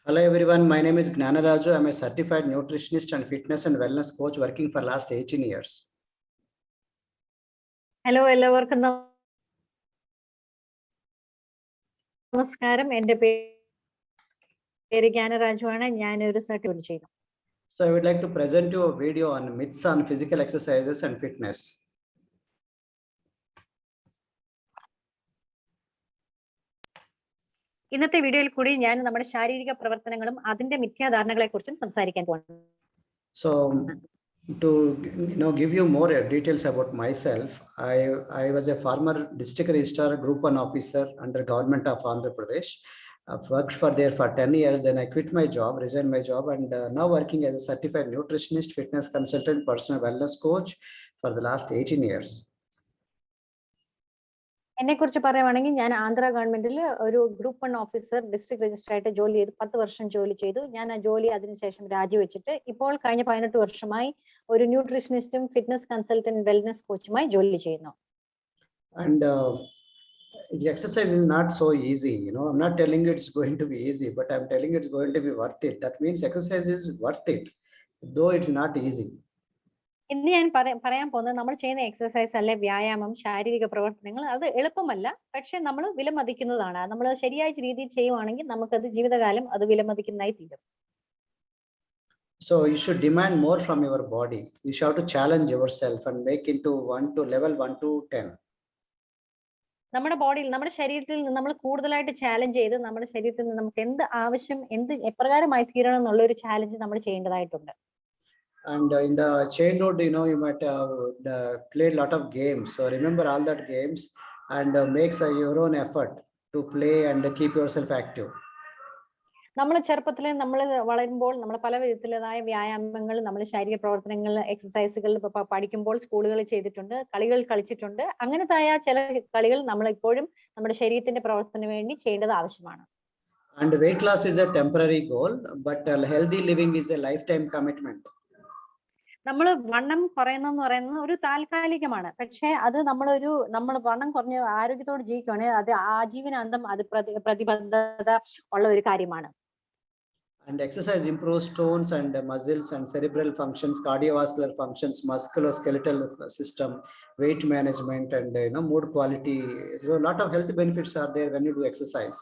Hello everyone, my name is Gnanaraju. I'm a certified nutritionist and fitness and wellness coach working for last 18 years. Hello എല്ലാവർക്കും നമസ്കാരം. എൻ്റെ പേര് ജ്ഞാനരാജു ആണ്. ഞാൻ ഒരു സർട്ടിഫിക്കറ്റ് ചെയ്യുന്നു. So I would like to present you a video on myths on physical exercises and fitness. ഇന്നത്തെ വീഡിയോയിൽ കൂടി ഞാൻ നമ്മുടെ ശാരീരിക പ്രവർത്തനങ്ങളും അതിന്റെ മിഥ്യാധാരണകളെക്കുറിച്ചും സംസാരിക്കാൻ പോകുന്നു. So to give you more details about myself, I was a former district registrar, group 1 officer under government of Andhra Pradesh. I've worked for there for 10 years. Then I quit my job, resigned my job, and now working as a certified nutritionist, fitness consultant, personal wellness coach for the last 18 years. എന്നെ കുറിച്ച് പറയുവാണെങ്കിൽ ഞാൻ ആന്ധ്ര ഗവൺമെന്റിൽ ഒരു group 1 officer district registrar ആയിട്ട് ജോലി ചെയ്തു. 10 വർഷം ജോലി ചെയ്തു. ഞാൻ ആ ജോലി അതിനുശേഷം രാജിവെച്ചിട്ട് ഇപ്പോൾ കഴിഞ്ഞ 18 വർഷമായി ഒരു ന്യൂട്രീഷനിസ്റ്റും ഫിറ്റ്നസ് കൺസൾട്ടന്റ് വെൽനസ് കോച്ചുമായി ജോലി ചെയ്യുന്നു. And the exercise is not so easy. I'm not telling you it's going to be easy, but I'm telling you it's going to be worth it. That means exercise is worth it, though it's not easy. ഇന്ന് ഞാൻ പറയാൻ പോകുന്നത് നമ്മൾ ചെയ്യുന്ന exercise അല്ലെ വ്യായാമം, ശാരീരിക പ്രവർത്തനങ്ങൾ അത് എളുപ്പമല്ല, പക്ഷെ നമ്മൾ വിലമതിക്കുന്നതാണ്. നമ്മൾ ശരിയായ രീതിയിൽ ചെയ്യുവാണെങ്കിൽ നമുക്കത് ജീവിതകാലം അത് വിലമതിക്കുന്നതായി തീരും. So you should demand more from your body. You should have to challenge yourself and make into level 1 to 10. നമ്മുടെ ബോഡിയിൽ, നമ്മുടെ ശരീരത്തിൽ നിന്ന് നമ്മൾ കൂടുതലായിട്ട് ചാലഞ്ച് ചെയ്ത് നമ്മുടെ ശരീരത്തിൽ നിന്ന് നമുക്ക് എന്ത് ആവശ്യം, എന്ത് എപ്രകാരമായി തീരണം എന്നുള്ള ഒരു ചാലഞ്ച് നമ്മൾ ചെയ്യേണ്ടതായിട്ടുണ്ട്. And in the childhood, you might have played a lot of games. So remember all that games and makes your own effort to play and keep yourself active. നമ്മൾ ചെറുപ്പത്തിൽ നമ്മൾ വളരുമ്പോൾ നമ്മൾ പല വിധത്തിലുള്ളതായ വ്യായാമങ്ങൾ, നമ്മൾ ശാരീരിക പ്രവർത്തനങ്ങൾ, എക്സസൈസുകൾ പഠിക്കുമ്പോൾ സ്കൂളുകളിൽ ചെയ്തിട്ടുണ്ട്, കളികൾ കളിച്ചിട്ടുണ്ട്. അങ്ങനത്തെ ചില കളികൾ നമ്മൾ ഇപ്പോഴും നമ്മുടെ ശരീരത്തിന്റെ പ്രവർത്തനത്തിന് വേണ്ടി ചെയ്യേണ്ടത് ആവശ്യമാണ്. And weight loss is a temporary goal, but healthy living is a lifetime commitment. നമ്മൾ വണ്ണം കുറയുന്നെന്ന് പറയുന്നത് ഒരു താൽക്കാലികമാണ്, പക്ഷെ അത് നമ്മൾ വണ്ണം കുറഞ്ഞ ആരോഗ്യത്തോട് ജീവിക്കുകയാണെങ്കിൽ അത് ആജീവനാന്തം അത് പ്രതിബദ്ധത ഉള്ള ഒരു കാര്യമാണ്. And exercise improves stones and muscles and cerebral functions, cardiovascular functions, musculoskeletal system, weight management, and mood quality. So a lot of health benefits are there when you do exercise.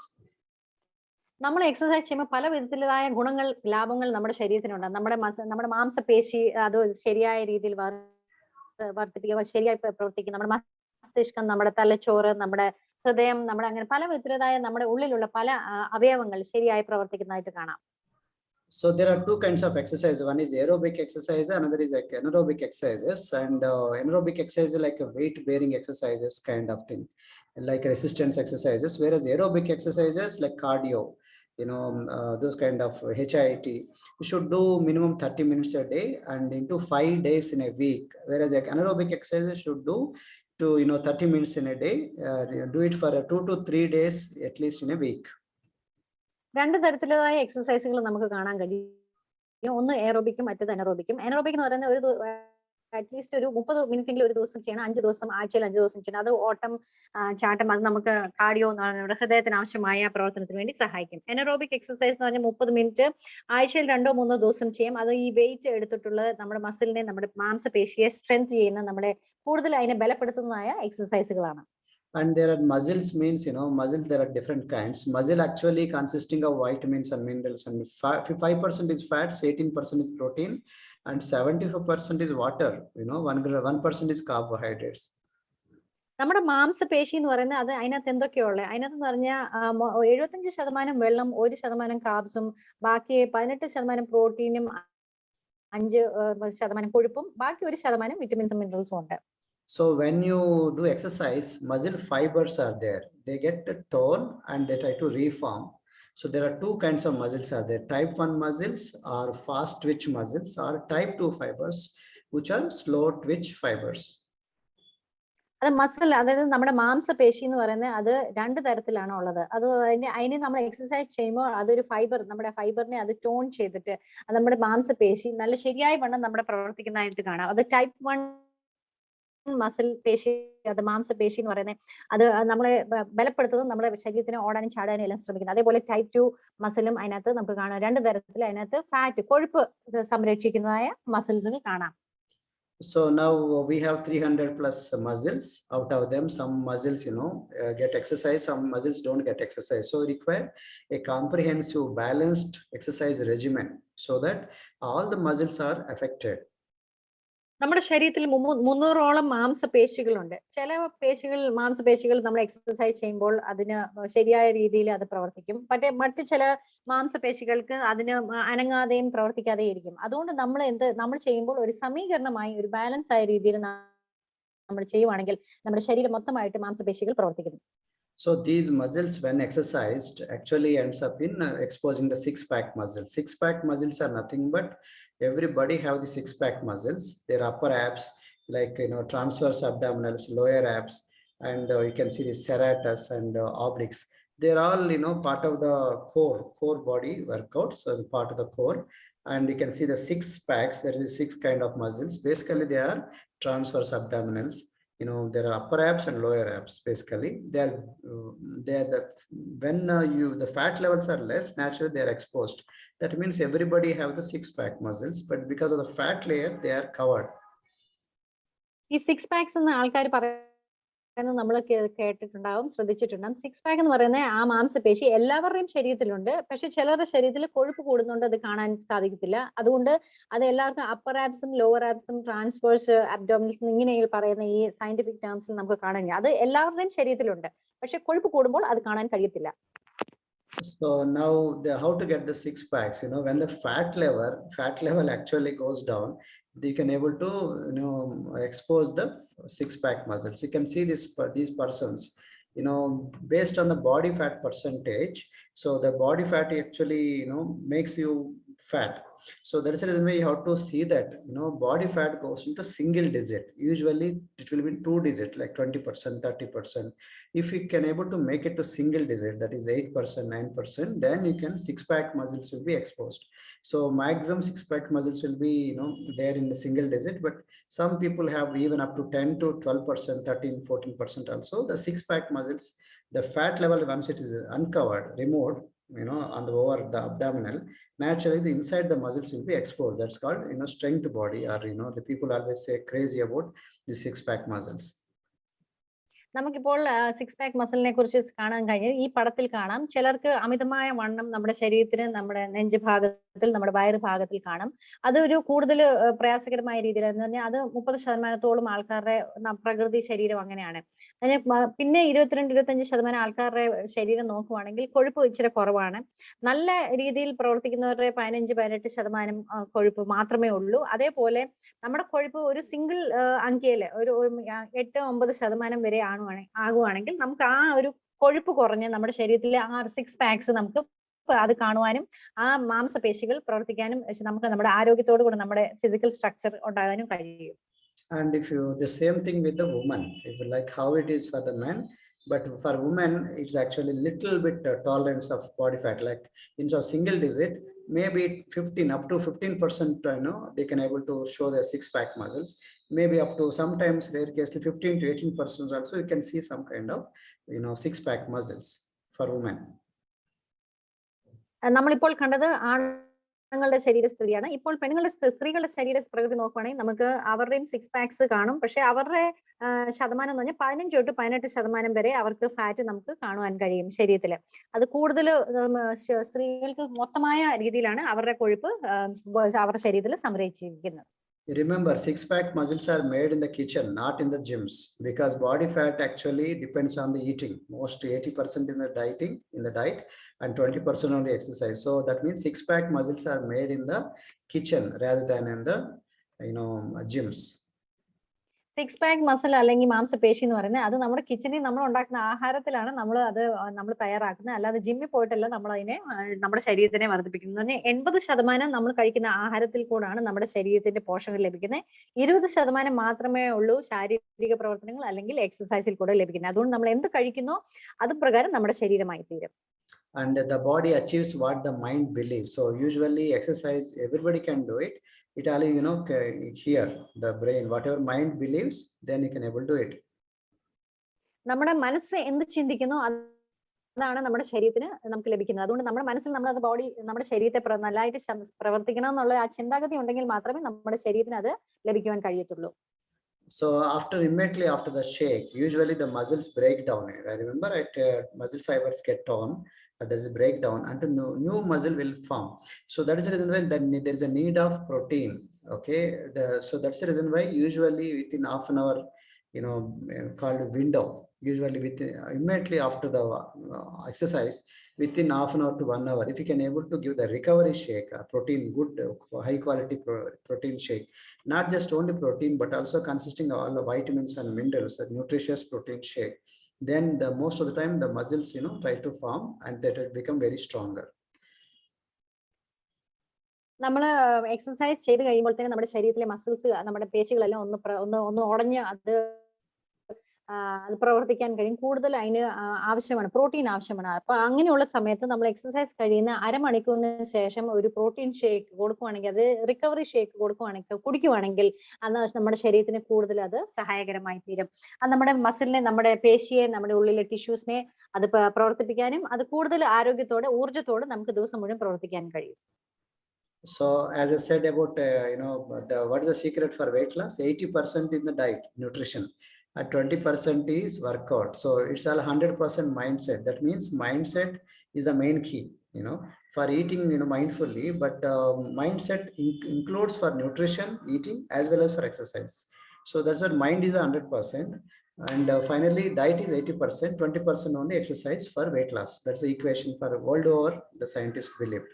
നമ്മൾ എക്സസൈസ് ചെയ്യുമ്പോൾ പല വിധത്തിലുള്ളതായ ഗുണങ്ങൾ, ലാഭങ്ങൾ നമ്മുടെ ശരീരത്തിനുണ്ട്. നമ്മുടെ മാംസപേശി അത് ശരിയായ രീതിയിൽ വർദ്ധിപ്പിക്കുക, ശരിയായി പ്രവർത്തിക്കും. നമ്മുടെ മസ്തിഷ്കം, നമ്മുടെ തലച്ചോറ്, നമ്മുടെ ഹൃദയം, നമ്മുടെ അങ്ങനെ പല വിധത്തിലുള്ളതായ നമ്മുടെ ഉള്ളിലുള്ള പല അവയവങ്ങൾ ശരിയായി പ്രവർത്തിക്കുന്നതായിട്ട് കാണാം. So there are two kinds of exercise. One is aerobic exercise, another is like anaerobic exercises. And anaerobic exercise is like a weight bearing exercises kind of thing, like resistance exercises, whereas aerobic exercises like cardio, those kind of HIIT, you should do minimum 30 minutes a day and into 5 days in a week, whereas like anaerobic exercises should do to 30 minutes in a day, do it for 2 to 3 days at least in a week. രണ്ട് തരത്തിലുള്ളതായ എക്സസൈസുകൾ നമുക്ക് കാണാൻ കഴിയും. ഒന്ന് എയറോബിക്കും മറ്റേത് അനറോബിക്കും. Anaerobic എന്ന് പറയുന്നത് ഒരു at least ഒരു 30 മിനിറ്റെങ്കിലും ഒരു ദിവസം ചെയ്യണം. 5 ദിവസം, ആഴ്ചയിൽ 5 ദിവസം ചെയ്യണം. അത് ഓട്ടം, ചാട്ടം, അത് നമുക്ക് കാർഡിയോ, നമ്മുടെ ഹൃദയത്തിന് ആവശ്യമായ പ്രവർത്തനത്തിന് വേണ്ടി സഹായിക്കും. എനറോബിക് എക്സസൈസ് എന്ന് പറഞ്ഞാൽ 30 മിനിറ്റ് ആഴ്ചയിൽ 2-3 ദിവസം ചെയ്യാം. അത് ഈ വെയിറ്റ് എടുത്തിട്ടുള്ള നമ്മുടെ മസിലിനെ, നമ്മുടെ മാംസപേശിയെ സ്ട്രെങ്ത് ചെയ്യുന്ന, നമ്മുടെ കൂടുതൽ അതിനെ ബലപ്പെടുത്തുന്നതായ എക്സസൈസുകളാണ്. And there are muscles means, muscle, there are different kinds. Muscle actually consisting of vitamins and minerals, and 5% is fats, 18% is protein, and 75% is water. 1% is carbohydrates. നമ്മുടെ മാംസപേശി എന്ന് പറയുന്നത് അത് അതിനകത്ത് എന്തൊക്കെയുള്ള, അതിനകത്ത് പറഞ്ഞാൽ 75% വെള്ളം, 1% കാർബ്സും, ബാക്കി 18% പ്രോട്ടീനും, 5% കൊഴുപ്പും, ബാക്കി 1% വിറ്റമിൻസും മിനറൽസും ഉണ്ട്. So when you do exercise, muscle fibers are there. They get torn and they try to reform. So there are two kinds of muscles are there. Type 1 muscles are fast twitch muscles, or type 2 fibers, which are slow twitch fibers. അത് muscle, അതായത് നമ്മുടെ മാംസപേശി എന്ന് പറയുന്നത് അത് 2 തരത്തിലാണ് ഉള്ളത്. അത് അതിനെ നമ്മൾ എക്സസൈസ് ചെയ്യുമ്പോൾ അതൊരു ഫൈബർ, നമ്മുടെ ഫൈബറിനെ അത് ടോൺ ചെയ്തിട്ട് നമ്മുടെ മാംസപേശി നല്ല ശരിയായ വണ്ണം നമ്മുടെ പ്രവർത്തിക്കുന്നതായിട്ട് കാണാം. അത് ടൈപ്പ് 1 മസിൽ പേശി, അത് മാംസപേശി എന്ന് പറയുന്നത്, അത് നമ്മളെ ബലപ്പെടുത്തുന്നതും നമ്മുടെ ശരീരത്തിന് ഓടാനും ചാടാനും എല്ലാം ശ്രമിക്കുന്നത്. അതേപോലെ ടൈപ്പ് 2 മസിലും അതിനകത്ത് നമുക്ക് കാണാം. 2 തരത്തിൽ അതിനകത്ത് ഫാറ്റ്, കൊഴുപ്പ് സംരക്ഷിക്കുന്നതായ മസിൽസുകൾ കാണാം. So now we have 300 plus muscles. Out of them, some muscles, get exercise, some muscles don't get exercise. So require a comprehensive, balanced exercise regimen so that all the muscles are affected. നമ്മുടെ ശരീരത്തിൽ 300ഓളം മാംസപേശികളുണ്ട്. ചില മാംസപേശികൾ നമ്മൾ exercise ചെയ്യുമ്പോൾ അതിന് ശരിയായ രീതിയിൽ അത് പ്രവർത്തിക്കും. മറ്റു ചില മാംസപേശികൾക്ക് അതിന് അനങ്ങാതെയും പ്രവർത്തിക്കാതെയും ഇരിക്കും. അതുകൊണ്ട് നമ്മൾ ചെയ്യുമ്പോൾ ഒരു സമീകരണമായി, ഒരു ബാലൻസ് ആയ രീതിയിൽ നമ്മൾ ചെയ്യുവാണെങ്കിൽ നമ്മുടെ ശരീരം മൊത്തമായിട്ട് മാംസപേശികൾ പ്രവർത്തിക്കുന്നു. So these muscles, when exercised, actually ends up in exposing the six-pack muscles. Six-pack muscles are nothing but everybody have the six-pack muscles. Their upper abs, like transverse abdominals, lower abs, and you can see the serratus and obliques. They're all part of the core body workout. So the part of the core, and you can see the six packs. There is 6 kind of muscles. Basically, they are transverse abdominals. There are upper abs and lower abs. Basically, when the fat levels are less, naturally they are exposed. That means everybody have the six-pack muscles, but because of the fat layer, they are covered. ഈ 6 pax എന്ന ആൾക്കാർ പറയുന്നത് നമ്മൾ കേട്ടിട്ടുണ്ടാവും, ശ്രദ്ധിച്ചിട്ടുണ്ടാവും. 6 pack എന്ന് പറയുന്നത് ആ മാംസപേശി എല്ലാവരുടെയും ശരീരത്തിലുണ്ട്. പക്ഷെ ചിലരുടെ ശരീരത്തിൽ കൊഴുപ്പ് കൂടുന്നുണ്ട്, അത് കാണാൻ സാധിക്കത്തില്ല. അതുകൊണ്ട് അത് എല്ലാവർക്കും അപ്പർ ആബ്സും ലോവർ ആബ്സും ട്രാൻസ്വേഴ്സ് അബ്ഡോമിനൽസും ഇങ്ങനെ പറയുന്ന ഈ സയന്റിഫിക് ടേംസിൽ നമുക്ക് കാണാൻ കഴിയും. അത് എല്ലാവരുടെയും ശരീരത്തിലുണ്ട്. പക്ഷെ കൊഴുപ്പ് കൂടുമ്പോൾ അത് കാണാൻ കഴിയത്തില്ല. So now how to get the six packs? When the fat level actually goes down, you can able to expose the six-pack muscles. You can see these persons, based on the body fat percentage. So the body fat actually makes you fat. So that is the reason why you have to see that body fat goes into single digit. Usually it will be 2 digit, like 20%, 30%. If you can able to make it to single digit, that is 8%, 9%, then you can six-pack muscles will be exposed. So maximum six-pack muscles will be there in the single digit, but some people have even up to 10 to 12%, 13, 14% also. The six-pack muscles, the fat level, once it is uncovered, removed, on the over the abdominal, naturally the inside the muscles will be exposed. That's called strength body, or the people always say crazy about the six-pack muscles. നമുക്കിപ്പോൾ 6 pack മസിലിനെ കുറിച്ച് കാണാൻ കഴിഞ്ഞത് ഈ പടത്തിൽ കാണാം. ചിലർക്ക് അമിതമായ വണ്ണം നമ്മുടെ ശരീരത്തിന്, നമ്മുടെ നെഞ്ച് ഭാഗത്തിൽ, നമ്മുടെ വയറ് ഭാഗത്തിൽ കാണാം. അതൊരു കൂടുതൽ പ്രയാസകരമായ രീതിയിൽ എന്ന് പറഞ്ഞാൽ അത് 30% ആൾക്കാരുടെ പ്രകൃതി ശരീരം അങ്ങനെയാണ്. പിന്നെ 22-25% ആൾക്കാരുടെ ശരീരം നോക്കുവാണെങ്കിൽ കൊഴുപ്പ് ഇച്ചിരി കുറവാണ്. നല്ല രീതിയിൽ പ്രവർത്തിക്കുന്നവരുടെ 15-18% കൊഴുപ്പ് മാത്രമേ ഉള്ളൂ. അതേപോലെ നമ്മുടെ കൊഴുപ്പ് ഒരു സിംഗിൾ അങ്കിയില് ഒരു 8-9% വരെ ആകുവാണെങ്കിൽ നമുക്ക് ആ ഒരു കൊഴുപ്പ് കുറഞ്ഞ് നമ്മുടെ ശരീരത്തിലെ ആ 6 പാക്സ് നമുക്ക് അത് കാണുവാനും ആ മാംസപേശികൾ പ്രവർത്തിക്കാനും നമുക്ക് നമ്മുടെ ആരോഗ്യത്തോടു കൂടി നമ്മുടെ ഫിസിക്കൽ സ്ട്രക്ചർ ഉണ്ടാകാനും കഴിയും. And if the same thing with the woman, if like how it is for the men, but for women it's actually little bit tolerance of body fat, like instead of single digit, maybe 15 up to 15%, they can able to show their six-pack muscles. Maybe up to sometimes rare case 15 to 18% also you can see some kind of six-pack muscles for women. നമ്മളിപ്പോൾ കണ്ടത് ആണുങ്ങളുടെ ശരീരസ്ഥിതിയാണ്. ഇപ്പോൾ സ്ത്രീകളുടെ ശരീര പ്രകൃതി നോക്കുവാണെങ്കിൽ നമുക്ക് അവരുടെയും 6 പാക്സ് കാണും. പക്ഷെ അവരുടെ ശതമാനം എന്ന് പറഞ്ഞാൽ 15-18% വരെ അവർക്ക് ഫാറ്റ് നമുക്ക് കാണുവാൻ കഴിയും ശരീരത്തില്. അത് കൂടുതൽ സ്ത്രീകൾക്ക് മൊത്തമായ രീതിയിലാണ് അവരുടെ കൊഴുപ്പ് അവരുടെ ശരീരത്തിൽ സംഭരിച്ചിരിക്കുന്നത്. Remember, six-pack muscles are made in the kitchen, not in the gyms, because body fat actually depends on the eating. Most 80% in the diet, and 20% on the exercise. So that means six-pack muscles are made in the kitchen rather than in the gyms. 6 pack muscle അല്ലെങ്കിൽ മാംസപേശി എന്ന് പറയുന്നത് അത് നമ്മുടെ കിച്ചണിൽ നമ്മൾ ഉണ്ടാക്കുന്ന ആഹാരത്തിലാണ് നമ്മൾ തയ്യാറാക്കുന്നത്. അല്ലാതെ ജിമ്മിൽ പോയിട്ടല്ല നമ്മൾ അതിനെ നമ്മുടെ ശരീരത്തിനെ വർദ്ധിപ്പിക്കുന്നത്. 80% നമ്മൾ കഴിക്കുന്ന ആഹാരത്തിൽ കൂടാണ് നമ്മുടെ ശരീരത്തിന്റെ പോഷകം ലഭിക്കുന്നത്. 20% മാത്രമേ ഉള്ളൂ ശാരീരിക പ്രവർത്തനങ്ങൾ അല്ലെങ്കിൽ എക്സസൈസിൽ കൂടെ ലഭിക്കുന്നത്. അതുകൊണ്ട് നമ്മൾ എന്ത് കഴിക്കുന്നോ അത് പ്രകാരം നമ്മുടെ ശരീരമായി തീരും. and the body achieves what the mind believes. So usually exercise, everybody can do it. It only, here the brain, whatever mind believes, then you can able to do it. നമ്മുടെ മനസ്സ് എന്ത് ചിന്തിക്കുന്നു അതാണ് നമ്മുടെ ശരീരത്തിന് നമുക്ക് ലഭിക്കുന്നത്. അതുകൊണ്ട് നമ്മുടെ മനസ്സിൽ നമ്മളത് ബോഡി നമ്മുടെ ശരീരത്തെ നല്ലതായിട്ട് പ്രവർത്തിക്കണം എന്നുള്ള ആ ചിന്താഗതി ഉണ്ടെങ്കിൽ മാത്രമേ നമ്മുടെ ശരീരത്തിന് അത് ലഭിക്കുവാൻ കഴിയത്തുള്ളൂ. So immediately after the shake, usually the muscles break down. I remember muscle fibers get torn, there is a breakdown and new muscle will form. So that is the reason why there is a need of protein. Okay, so that's the reason why usually within half an hour, called window, usually immediately after the exercise, within half an hour to 1 hour, if you can able to give the recovery shake, protein, good high quality protein shake, not just only protein but also consisting of all the vitamins and minerals, a nutritious protein shake, then the most of the time the muscles try to form and that will become very stronger. നമ്മൾ exercise ചെയ്ത് കഴിയുമ്പോൾ തന്നെ നമ്മുടെ ശരീരത്തിലെ muscles, നമ്മുടെ പേശികളെല്ലാം ഒന്ന് ഉടഞ്ഞ് അത് പ്രവർത്തിക്കാൻ കഴിയും. കൂടുതൽ അതിന് ആവശ്യമാണ്, പ്രോട്ടീൻ ആവശ്യമാണ്. അപ്പൊ അങ്ങനെയുള്ള സമയത്ത് നമ്മൾ എക്സസൈസ് കഴിയുന്ന അരമണിക്കൂറിന് ശേഷം ഒരു പ്രോട്ടീൻ ഷേക്ക് കൊടുക്കുവാണെങ്കിൽ, അത് റിക്കവറി ഷേക്ക് കുടിക്കുവാണെങ്കിൽ അന്ന് നമ്മുടെ ശരീരത്തിന് കൂടുതൽ അത് സഹായകരമായി തീരും. അത് നമ്മുടെ മസിലിനെ, നമ്മുടെ പേശിയെ, നമ്മുടെ ഉള്ളിലെ ടിഷ്യൂസിനെ അത് പ്രവർത്തിപ്പിക്കാനും അത് കൂടുതൽ ആരോഗ്യത്തോടെ, ഊർജ്ജത്തോടെ നമുക്ക് ദിവസം മുഴുവൻ പ്രവർത്തിക്കാൻ കഴിയും. So as I said about what is the secret for weight loss? 80% in the diet, nutrition, and 20% is workout. So it's all 100% mindset. That means mindset is the main key, for eating, mindfully, but mindset includes for nutrition, eating, as well as for exercise. So that's what mind is 100%. And finally diet is 80%, 20% only exercise for weight loss. That's the equation for world over the scientists believe.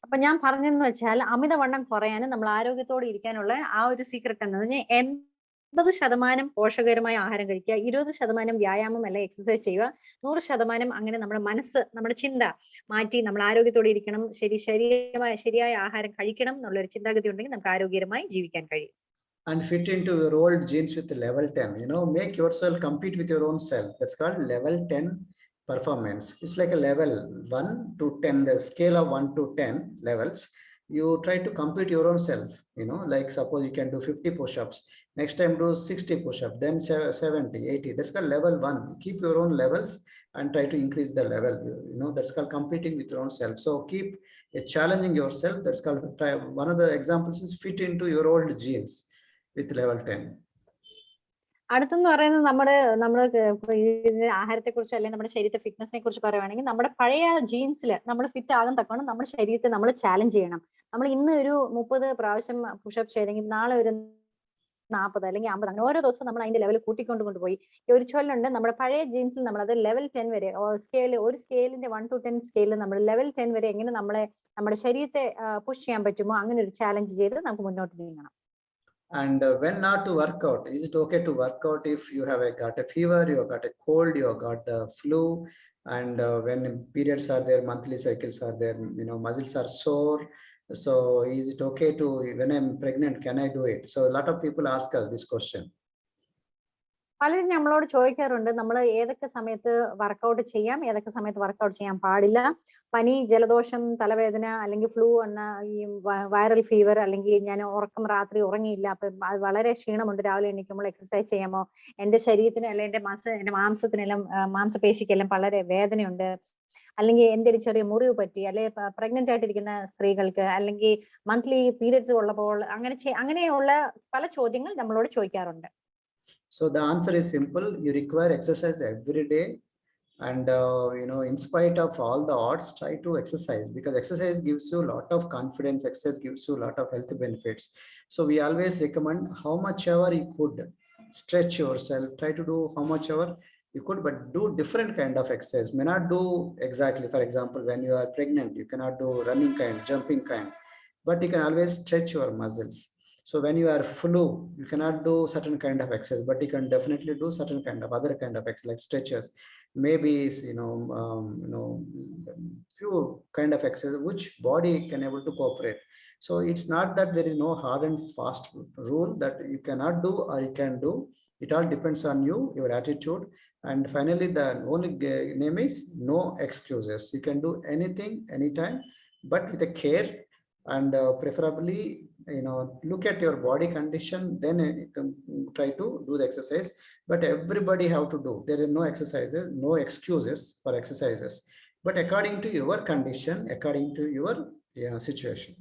അപ്പൊ ഞാൻ പറഞ്ഞതെന്ന് വെച്ചാൽ അമിതവണ്ണം കുറയാനും നമ്മൾ ആരോഗ്യത്തോടെ ഇരിക്കാനുള്ള ആ ഒരു സീക്രട്ട് എന്ന് പറഞ്ഞാൽ 80% പോഷകരമായ ആഹാരം കഴിക്കുക, 20% വ്യായാമം അല്ലെ എക്സസൈസ് ചെയ്യുക, 100% അങ്ങനെ നമ്മുടെ മനസ്സ്, നമ്മുടെ ചിന്ത മാറ്റി നമ്മൾ ആരോഗ്യത്തോടെ ഇരിക്കണം, ശരിയായ ആഹാരം കഴിക്കണം എന്നുള്ള ഒരു ചിന്താഗതി ഉണ്ടെങ്കിൽ നമുക്ക് ആരോഗ്യകരമായി ജീവിക്കാൻ കഴിയും. And fit into your old genes with level 10, make yourself compete with your own self. That's called level 10 performance. It's like a level 1 to 10, the scale of 1 to 10 levels. You try to compete your own self, like suppose you can do 50 push-ups, next time do 60 push-ups, then 70, 80. That's called level 1. Keep your own levels and try to increase the level. That's called competing with your own self. So keep challenging yourself. That's called, one of the examples is fit into your old genes with level 10. അടുത്തെന്ന് പറയുന്നത് നമ്മുടെ ആഹാരത്തെ കുറിച്ച് അല്ലെങ്കിൽ നമ്മുടെ ശരീരത്തെ ഫിറ്റ്നസിനെ കുറിച്ച് പറയുവാണെങ്കിൽ, നമ്മുടെ പഴയ ജീൻസിൽ നമ്മൾ ഫിറ്റ് ആകാൻ തക്കണം നമ്മുടെ ശരീരത്തെ നമ്മൾ ചാലഞ്ച് ചെയ്യണം. നമ്മൾ ഇന്ന് ഒരു 30 പ്രാവശ്യം പുഷപ്പ് ചെയ്തെങ്കിൽ നാളെ ഒരു 40 അല്ലെങ്കിൽ 50, അങ്ങനെ ഓരോ ദിവസം നമ്മൾ അതിന്റെ ലെവൽ കൊണ്ടുപോയി. ഒരു ചൊല്ലുണ്ട്, നമ്മുടെ പഴയ ജീൻസിൽ നമ്മൾ അത് ലെവൽ 10 വരെ ഒരു സ്കെയിലിന്റെ 1 to 10 സ്കെയിലിൽ നമ്മൾ ലെവൽ 10 വരെ എങ്ങനെ നമ്മുടെ ശരീരത്തെ പുഷ് ചെയ്യാൻ പറ്റുമോ അങ്ങനെ ഒരു ചാലഞ്ച് ചെയ്ത് നമുക്ക് മുന്നോട്ട് നീങ്ങണം. And when not to work out? Is it okay to work out if you have got a fever, you have got a cold, you have got the flu, and when periods are there, monthly cycles are there, muscles are sore? So is it okay to, when I'm pregnant, can I do it? So a lot of people ask us this question. പലരും നമ്മളോട് ചോദിക്കാറുണ്ട്, നമ്മൾ ഏതൊക്കെ സമയത്ത് workout ചെയ്യാം, ഏതൊക്കെ സമയത്ത് workout ചെയ്യാൻ പാടില്ല. പനി, ജലദോഷം, തലവേദന, അല്ലെങ്കിൽ ഫ്ലൂ എന്ന ഈ വൈറൽ ഫീവർ, അല്ലെങ്കിൽ ഞാൻ രാത്രി ഉറങ്ങിയില്ല, അപ്പൊ വളരെ ക്ഷീണമുണ്ട്, രാവിലെ എണീക്കുമ്പോൾ എക്സസൈസ് ചെയ്യാമോ, എന്റെ ശരീരത്തിന് അല്ലെങ്കിൽ എന്റെ മാംസത്തിനെല്ലാം, മാംസപേശിക്കെല്ലാം വളരെ വേദനയുണ്ട്, അല്ലെങ്കിൽ എന്റെ ഒരു ചെറിയ മുറിവ് പറ്റി, അല്ലെങ്കിൽ പ്രഗ്നന്റ് ആയിട്ടിരിക്കുന്ന സ്ത്രീകൾക്ക്, അല്ലെങ്കിൽ മന്ത്ലി പീരിയഡ്സ് ഉള്ളപ്പോൾ, അങ്ങനെയുള്ള പല ചോദ്യങ്ങൾ നമ്മളോട് ചോദിക്കാറുണ്ട്. So the answer is simple. You require exercise every day, and in spite of all the odds, try to exercise, because exercise gives you a lot of confidence. Exercise gives you a lot of health benefits. So we always recommend how much ever you could stretch yourself. Try to do how much ever you could, but do different kind of exercise. May not do exactly, for example, when you are pregnant, you cannot do running kind, jumping kind, but you can always stretch your muscles. So when you are flu, you cannot do certain kind of exercise, but you can definitely do certain kind of other kind of exercise, like stretches, maybe few kind of exercise which body can able to cooperate. So it's not that there is no hard and fast rule that you cannot do or you can do. It all depends on you, your attitude. And finally, the only name is no excuses. You can do anything, anytime, but with a care, and preferably, look at your body condition, then you can try to do the exercise. But everybody have to do. There is no exercises, no excuses for exercises, but according to your condition, according to your situation,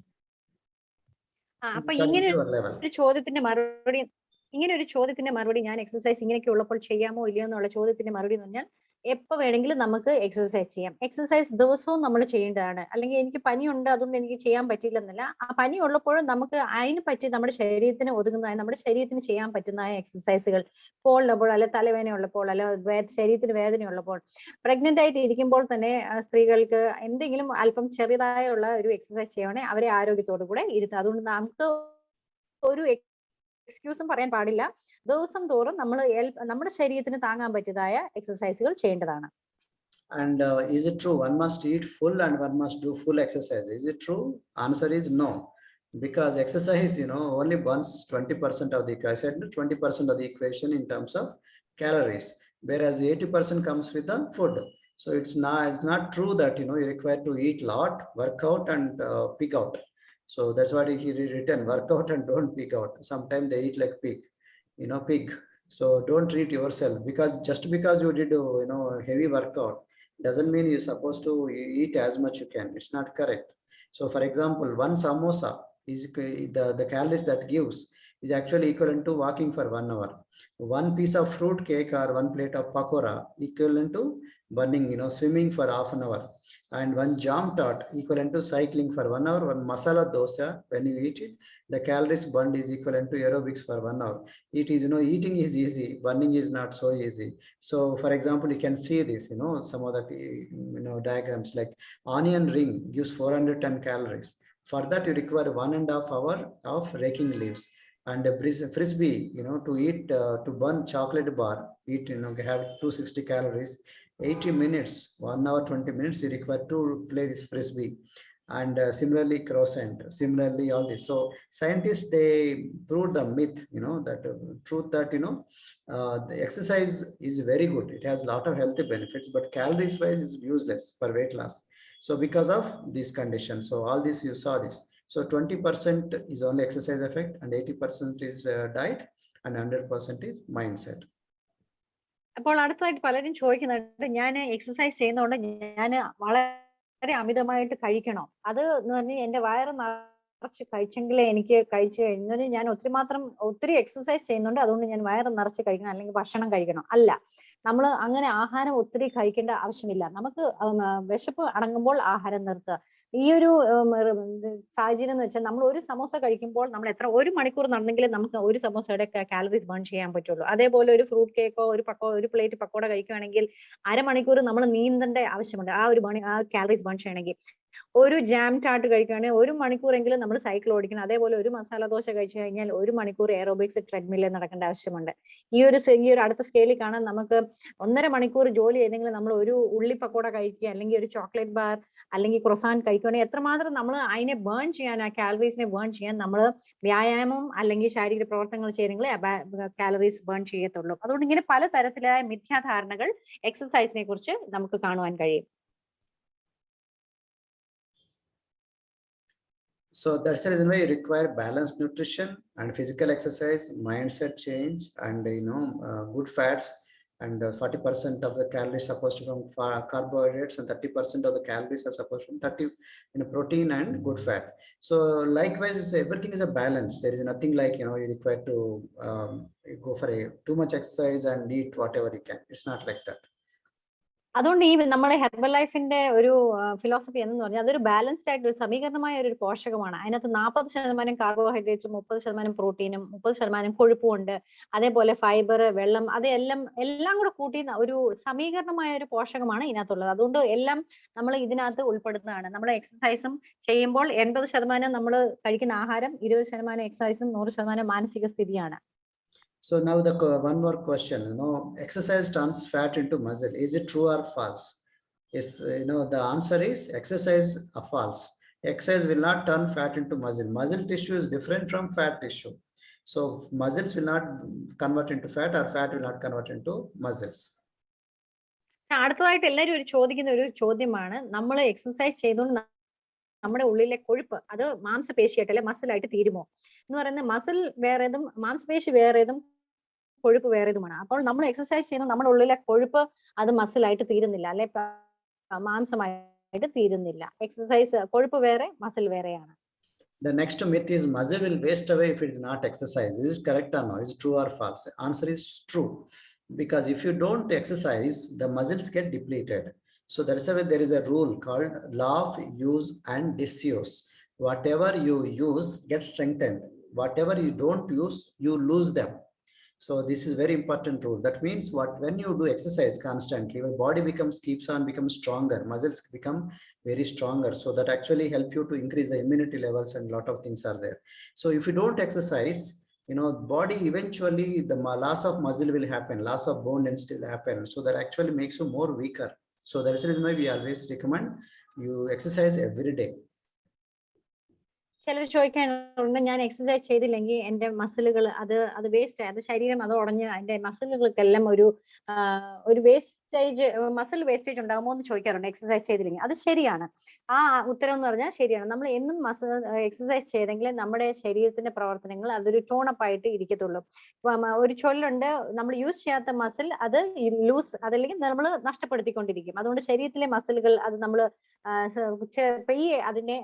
അപ്പൊ according ഇങ്ങനെ to your level. ഒരു ചോദ്യത്തിന്റെ മറുപടി ഞാൻ exercise ഇങ്ങനെയൊക്കെ ഉള്ളപ്പോൾ ചെയ്യാമോ ഇല്ലയോ എന്നുള്ള ചോദ്യത്തിന്റെ മറുപടി എന്ന് പറഞ്ഞാൽ എപ്പോ വേണമെങ്കിലും നമുക്ക് എക്സസൈസ് ചെയ്യാം. എക്സസൈസ് ദിവസവും നമ്മൾ ചെയ്യേണ്ടതാണ്. അല്ലെങ്കിൽ എനിക്ക് പനിയുണ്ട് അതുകൊണ്ട് എനിക്ക് ചെയ്യാൻ പറ്റില്ലെന്നല്ല. ആ പനി ഉള്ളപ്പോഴും നമുക്ക് അതിന് പറ്റി നമ്മുടെ ശരീരത്തിന് ഒതുങ്ങുന്നതായ, നമ്മുടെ ശരീരത്തിന് ചെയ്യാൻ പറ്റുന്നതായ എക്സസൈസുകൾ, ഉള്ളപ്പോൾ അല്ലെ തലവേദന ഉള്ളപ്പോൾ അല്ലെ ശരീരത്തിന് വേദന ഉള്ളപ്പോൾ, പ്രഗ്നന്റ് ആയിട്ട് ഇരിക്കുമ്പോൾ തന്നെ സ്ത്രീകൾക്ക് എന്തെങ്കിലും അല്പം ചെറിയതായുള്ള ഒരു എക്സസൈസ് ചെയ്യുവാണെങ്കിൽ അവരെ ആരോഗ്യത്തോടു കൂടെ ഇരുത്തുക. അതുകൊണ്ട് നമുക്ക് ഒരു എക്സ്ക്യൂസും പറയാൻ പാടില്ല. ദിവസം തോറും നമ്മൾ നമ്മുടെ ശരീരത്തിന് താങ്ങാൻ പറ്റിയതായ എക്സസൈസുകൾ ചെയ്യേണ്ടതാണ്. And is it true one must eat full and one must do full exercise? Is it true? Answer is no, because exercise, only burns 20% of the equation, 20% of the equation in terms of calories, whereas 80% comes with the food. So it's not true that you require to eat lot, work out, and pig out. So that's what he written: work out and don't pig out. Sometimes they eat like pig. So don't treat yourself, because just because you did heavy workout doesn't mean you're supposed to eat as much you can. It's not correct. So for example, one samosa is the calories that gives is actually equivalent to walking for 1 hour. One piece of fruit cake or one plate of pakora equivalent to burning, swimming for half an hour. And one jam tart equivalent to cycling for 1 hour. One masala dosa, when you eat it, the calories burned is equivalent to aerobics for 1 hour. It is, eating is easy, burning is not so easy. So for example, you can see this, some of the diagrams, like onion ring gives 410 calories. For that you require 1.5 hours of raking leaves. And a frisbee, to eat, to burn chocolate bar, eat, have 260 calories, 80 minutes, 1 hour 20 minutes you require to play this frisbee. And similarly croissant, similarly all this. So scientists, they proved the myth, that truth that the exercise is very good, it has a lot of healthy benefits, but calories wise is useless for weight loss. So because of this condition, so all this you saw this. So 20% is only exercise effect, and 80% is diet, and 100% is mindset. അപ്പോൾ അടുത്തതായിട്ട് പലരും ചോദിക്കുന്നുണ്ട്, ഞാൻ exercise ചെയ്യുന്നതുകൊണ്ട് ഞാൻ വളരെ അമിതമായിട്ട് കഴിക്കണോ? അത് എന്ന് പറഞ്ഞാൽ എന്റെ വയറ് നിറച്ച് കഴിച്ചെങ്കിലേ എനിക്ക് കഴിച്ചു കഴിഞ്ഞാൽ ഞാൻ ഒത്തിരി എക്സസൈസ് ചെയ്യുന്നുണ്ട് അതുകൊണ്ട് ഞാൻ വയറ് നിറച്ച് കഴിക്കണം അല്ലെങ്കിൽ ഭക്ഷണം കഴിക്കണം. അല്ല, നമ്മൾ അങ്ങനെ ആഹാരം ഒത്തിരി കഴിക്കേണ്ട ആവശ്യമില്ല. നമുക്ക് വിശപ്പ് അടങ്ങുമ്പോൾ ആഹാരം നിർത്തുക. ഈ ഒരു സാഹചര്യം എന്ന് വെച്ചാൽ നമ്മൾ ഒരു സമോസ കഴിക്കുമ്പോൾ നമ്മൾ ഒരു മണിക്കൂർ നടന്നെങ്കിലും നമുക്ക് ഒരു സമോസയുടെ കാലറീസ് ബേൺ ചെയ്യാൻ പറ്റുള്ളൂ. അതേപോലെ ഒരു ഫ്രൂട്ട് കേക്കോ ഒരു പ്ലേറ്റ് പക്കോട കഴിക്കുകയാണെങ്കിൽ അരമണിക്കൂർ നമ്മൾ നീന്തേണ്ട ആവശ്യമുണ്ട് ആ കാലറീസ് ബേൺ ചെയ്യണമെങ്കിൽ. ഒരു ജാം ടാർട്ട് കഴിക്കുകയാണെങ്കിൽ 1 മണിക്കൂറെങ്കിലും നമ്മൾ സൈക്കിൾ ഓടിക്കണം. അതേപോലെ ഒരു മസാല ദോശ കഴിച്ചു കഴിഞ്ഞാൽ 1 മണിക്കൂർ എയറോബിക്സ് ട്രെഡ്മില്ലിൽ നടക്കേണ്ട ആവശ്യമുണ്ട്. ഈ ഒരു അടുത്ത സ്കെയിലിൽ കാണാൻ നമുക്ക് 1.5 മണിക്കൂർ ജോലി ചെയ്തെങ്കിൽ നമ്മൾ ഒരു ഉള്ളി പക്കോട കഴിക്കുക അല്ലെങ്കിൽ ഒരു ചോക്ലേറ്റ് ബാർ അല്ലെങ്കിൽ ക്രൊസാൻ കഴിക്കുകയാണെങ്കിൽ എത്രമാത്രം നമ്മൾ അതിനെ ബേൺ ചെയ്യാൻ, ആ കാലറീസിനെ ബേൺ ചെയ്യാൻ നമ്മൾ വ്യായാമം അല്ലെങ്കിൽ ശാരീരിക പ്രവർത്തനങ്ങൾ ചെയ്തെങ്കിലേ കാലറീസ് ബേൺ ചെയ്യത്തുള്ളൂ. അതുകൊണ്ട് ഇങ്ങനെ പലതരത്തിലായ മിഥ്യാധാരണകൾ എക്സസൈസിനെ കുറിച്ച് നമുക്ക് കാണുവാൻ കഴിയും. So that's the reason why you require balanced nutrition and physical exercise, mindset change, and good fats. And 40% of the calories supposed to from carbohydrates, and 30% of the calories are supposed from protein and good fat. So likewise, everything is a balance. There is nothing like you require to go for too much exercise and eat whatever you can. It's not like that. അതുകൊണ്ട് ഈ നമ്മുടെ herbal ലൈഫിന്റെ ഒരു philosophy എന്ന് പറഞ്ഞാൽ അതൊരു balanced ആയിട്ട് ഒരു സമീകരണമായ ഒരു പോഷകമാണ്. അതിനകത്ത് 40% കാർബോഹൈഡ്രേറ്റ്സും 30% പ്രോട്ടീനും 30% കൊഴുപ്പും ഉണ്ട്. അതേപോലെ ഫൈബർ, വെള്ളം, എല്ലാം കൂടെ കൂട്ടി ഒരു സമീകരണമായ ഒരു പോഷകമാണ് ഇതിനകത്തുള്ളത്. അതുകൊണ്ട് എല്ലാം നമ്മൾ ഇതിനകത്ത് ഉൾപ്പെടുന്നതാണ്. നമ്മൾ എക്സസൈസും ചെയ്യുമ്പോൾ 80% നമ്മൾ കഴിക്കുന്ന ആഹാരം, 20% എക്സസൈസും, 100% മാനസിക സ്ഥിതിയാണ്. So now one more question, exercise turns fat into muscle. Is it true or false? Yes, the answer is exercise are false. Exercise will not turn fat into muscle. Muscle tissue is different from fat tissue. So muscles will not convert into fat, or fat will not convert into muscles. അടുത്തതായിട്ട് എല്ലാവരും ചോദിക്കുന്ന ഒരു ചോദ്യമാണ്, നമ്മൾ exercise ചെയ്തുകൊണ്ട് നമ്മുടെ ഉള്ളിലെ കൊഴുപ്പ് അത് മാംസപേശിയായിട്ട് അല്ലെ മസിലായിട്ട് തീരുമോ എന്ന് പറയുന്നത്. മസിൽ വേറേതും മാംസപേശി വേറേതും കൊഴുപ്പ് വേറേതുമാണ്. അപ്പോൾ നമ്മൾ എക്സസൈസ് ചെയ്യുന്ന നമ്മുടെ ഉള്ളിലെ കൊഴുപ്പ് അത് മസിലായിട്ട് തീരുന്നില്ല, അല്ലെ മാംസമായിട്ട് തീരുന്നില്ല. എക്സസൈസ് കൊഴുപ്പ് വേറെ മസിൽ വേറെയാണ്. The next myth is muscle will waste away if it is not exercise. Is it correct or not? Is it true or false? Answer is true. Because if you don't exercise, the muscles get depleted. So that's why there is a rule called law of use and disuse. Whatever you use gets strengthened. Whatever you don't use, you lose them. So this is very important rule. That means when you do exercise constantly, your body keeps on becoming stronger. Muscles become very stronger. So that actually help you to increase the immunity levels, and a lot of things are there. So if you don't exercise, body eventually the loss of muscle will happen, loss of bone density will happen. So that actually makes you more weaker. So that is the reason why we always recommend you exercise every day. ചിലർ ചോദിക്കാറുണ്ട്, ഞാൻ exercise ചെയ്തില്ലെങ്കിൽ എന്റെ മസിലുകൾ അത് waste, അത് ശരീരം അത് ഉടഞ്ഞ് അതിന്റെ മസിലുകൾക്കെല്ലാം ഒരു വേസ്റ്റേജ്, മസിൽ വേസ്റ്റേജ് ഉണ്ടാകുമോ എന്ന് ചോദിക്കാറുണ്ട് എക്സസൈസ് ചെയ്തില്ലെങ്കിൽ. അത് ശരിയാണ്. ആ ഉത്തരം എന്ന് പറഞ്ഞാൽ ശരിയാണ്. നമ്മൾ എന്നും എക്സസൈസ് ചെയ്തെങ്കിൽ നമ്മുടെ ശരീരത്തിന്റെ പ്രവർത്തനങ്ങൾ അതൊരു ടോണപ്പ് ആയിട്ട് ഇരിക്കത്തുള്ളൂ. ഒരു ചൊല്ലുണ്ട്, നമ്മൾ യൂസ് ചെയ്യാത്ത മസിൽ അത് അതല്ലെങ്കിൽ നമ്മൾ നഷ്ടപ്പെടുത്തിക്കൊണ്ടിരിക്കും. അതുകൊണ്ട് ശരീരത്തിലെ മസിലുകൾ അത് നമ്മൾ അതിനെ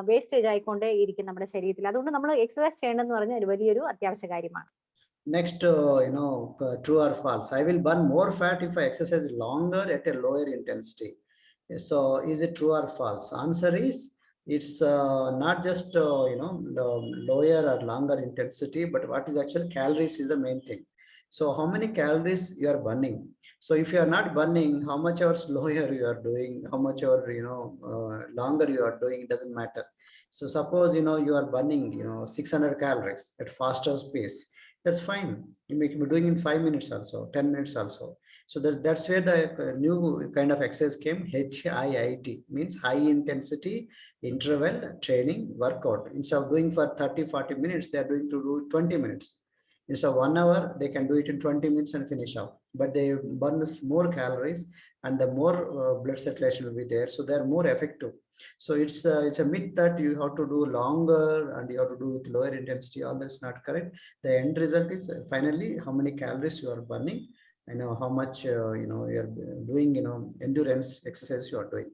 വേസ്റ്റേജ് ആയിക്കൊണ്ടേ ഇരിക്കും നമ്മുടെ ശരീരത്തിൽ. അതുകൊണ്ട് നമ്മൾ എക്സസൈസ് ചെയ്യണമെന്ന് പറഞ്ഞാൽ ഒരു വലിയൊരു അത്യാവശ്യ കാര്യമാണ്. Next, true or false? I will burn more fat if I exercise longer at a lower intensity. So is it true or false? Answer is, it's not just lower or longer intensity, but what is actual calories is the main thing. So how many calories you are burning? So if you are not burning, how much hours lower you are doing, how much hour longer you are doing, it doesn't matter. So suppose you are burning 600 calories at faster pace, that's fine. You may be doing in 5 minutes also, 10 minutes also. So that's where the new kind of exercise came. HIIT means high intensity interval training workout. Instead of doing for 30-40 minutes, they are doing to do 20 minutes. Instead of 1 hour, they can do it in 20 minutes and finish off. But they burn more calories, and the more blood circulation will be there, so they are more effective. So it's a myth that you have to do longer and you have to do with lower intensity. All that's not correct. The end result is finally how many calories you are burning, and how much you are doing endurance exercise you are doing.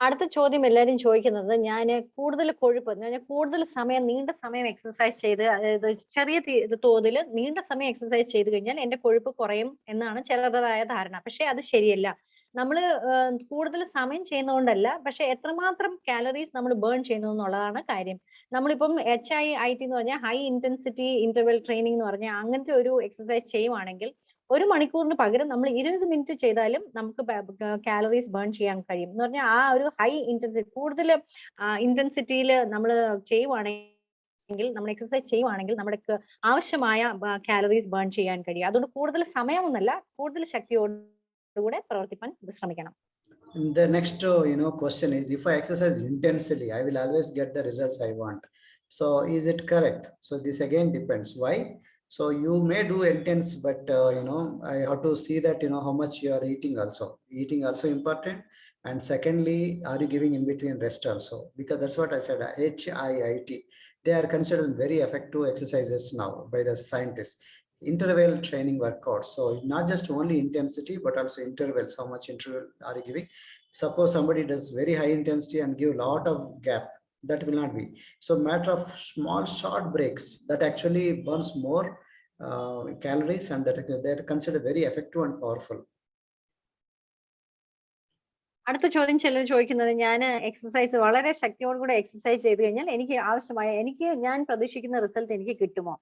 അടുത്ത ചോദ്യം എല്ലാരും ചോദിക്കുന്നത്, ഞാൻ കൂടുതൽ കൊഴുപ്പ്, കൂടുതൽ സമയം നീണ്ട സമയം എക്സസൈസ് ചെയ്ത്, അതായത് ചെറിയ തോതിൽ നീണ്ട സമയം എക്സസൈസ് ചെയ്ത് കഴിഞ്ഞാൽ എന്റെ കൊഴുപ്പ് കുറയും എന്നാണ് ചിലരുടേതായ ധാരണ. പക്ഷെ അത് ശരിയല്ല. നമ്മൾ കൂടുതൽ സമയം ചെയ്യുന്നതുകൊണ്ടല്ല, പക്ഷെ എത്രമാത്രം കാലറീസ് നമ്മൾ ബേൺ ചെയ്യുന്നു എന്നുള്ളതാണ് കാര്യം. നമ്മളിപ്പം HIIT എന്ന് പറഞ്ഞാൽ ഹൈ ഇന്റൻസിറ്റി ഇന്റർവെൽ ട്രെയിനിങ് എന്ന് പറഞ്ഞാൽ അങ്ങനത്തെ ഒരു എക്സസൈസ് ചെയ്യുവാണെങ്കിൽ 1 മണിക്കൂറിന് പകരം നമ്മൾ 20 മിനിറ്റ് ചെയ്താലും നമുക്ക് കാലറീസ് ബേൺ ചെയ്യാൻ കഴിയും എന്ന് പറഞ്ഞാൽ ആ ഒരു ഹൈ ഇന്റൻസിറ്റി, കൂടുതൽ ഇന്റൻസിറ്റിയിൽ നമ്മൾ ചെയ്യുവാണെങ്കിൽ, നമ്മൾ എക്സസൈസ് ചെയ്യുവാണെങ്കിൽ നമ്മുടെ ആവശ്യമായ കാലറീസ് ബേൺ ചെയ്യാൻ കഴിയും. അതുകൊണ്ട് കൂടുതൽ സമയമൊന്നല്ല, കൂടുതൽ ശക്തിയോടുകൂടെ പ്രവർത്തിക്കാൻ ശ്രമിക്കണം. The next question is, if I exercise intensely, I will always get the results I want. So is it correct? So this again depends. Why? So you may do intense, but I have to see that how much you are eating also. Eating also important. And secondly, are you giving in between rest also? Because that's what I said, HIIT. They are considered very effective exercises now by the scientists. Interval training workouts. So not just only intensity, but also intervals. How much interval are you giving? Suppose somebody does very high intensity and give a lot of gap. That will not be. So matter of small short breaks that actually burns more calories, and that they're considered very effective and powerful. അടുത്ത ചോദ്യം ചിലർ ചോദിക്കുന്നത്, ഞാൻ exercise വളരെ ശക്തിയോടുകൂടെ exercise ചെയ്ത് കഴിഞ്ഞാൽ ഞാൻ പ്രതീക്ഷിക്കുന്ന റിസൾട്ട് എനിക്ക് കിട്ടുമോ?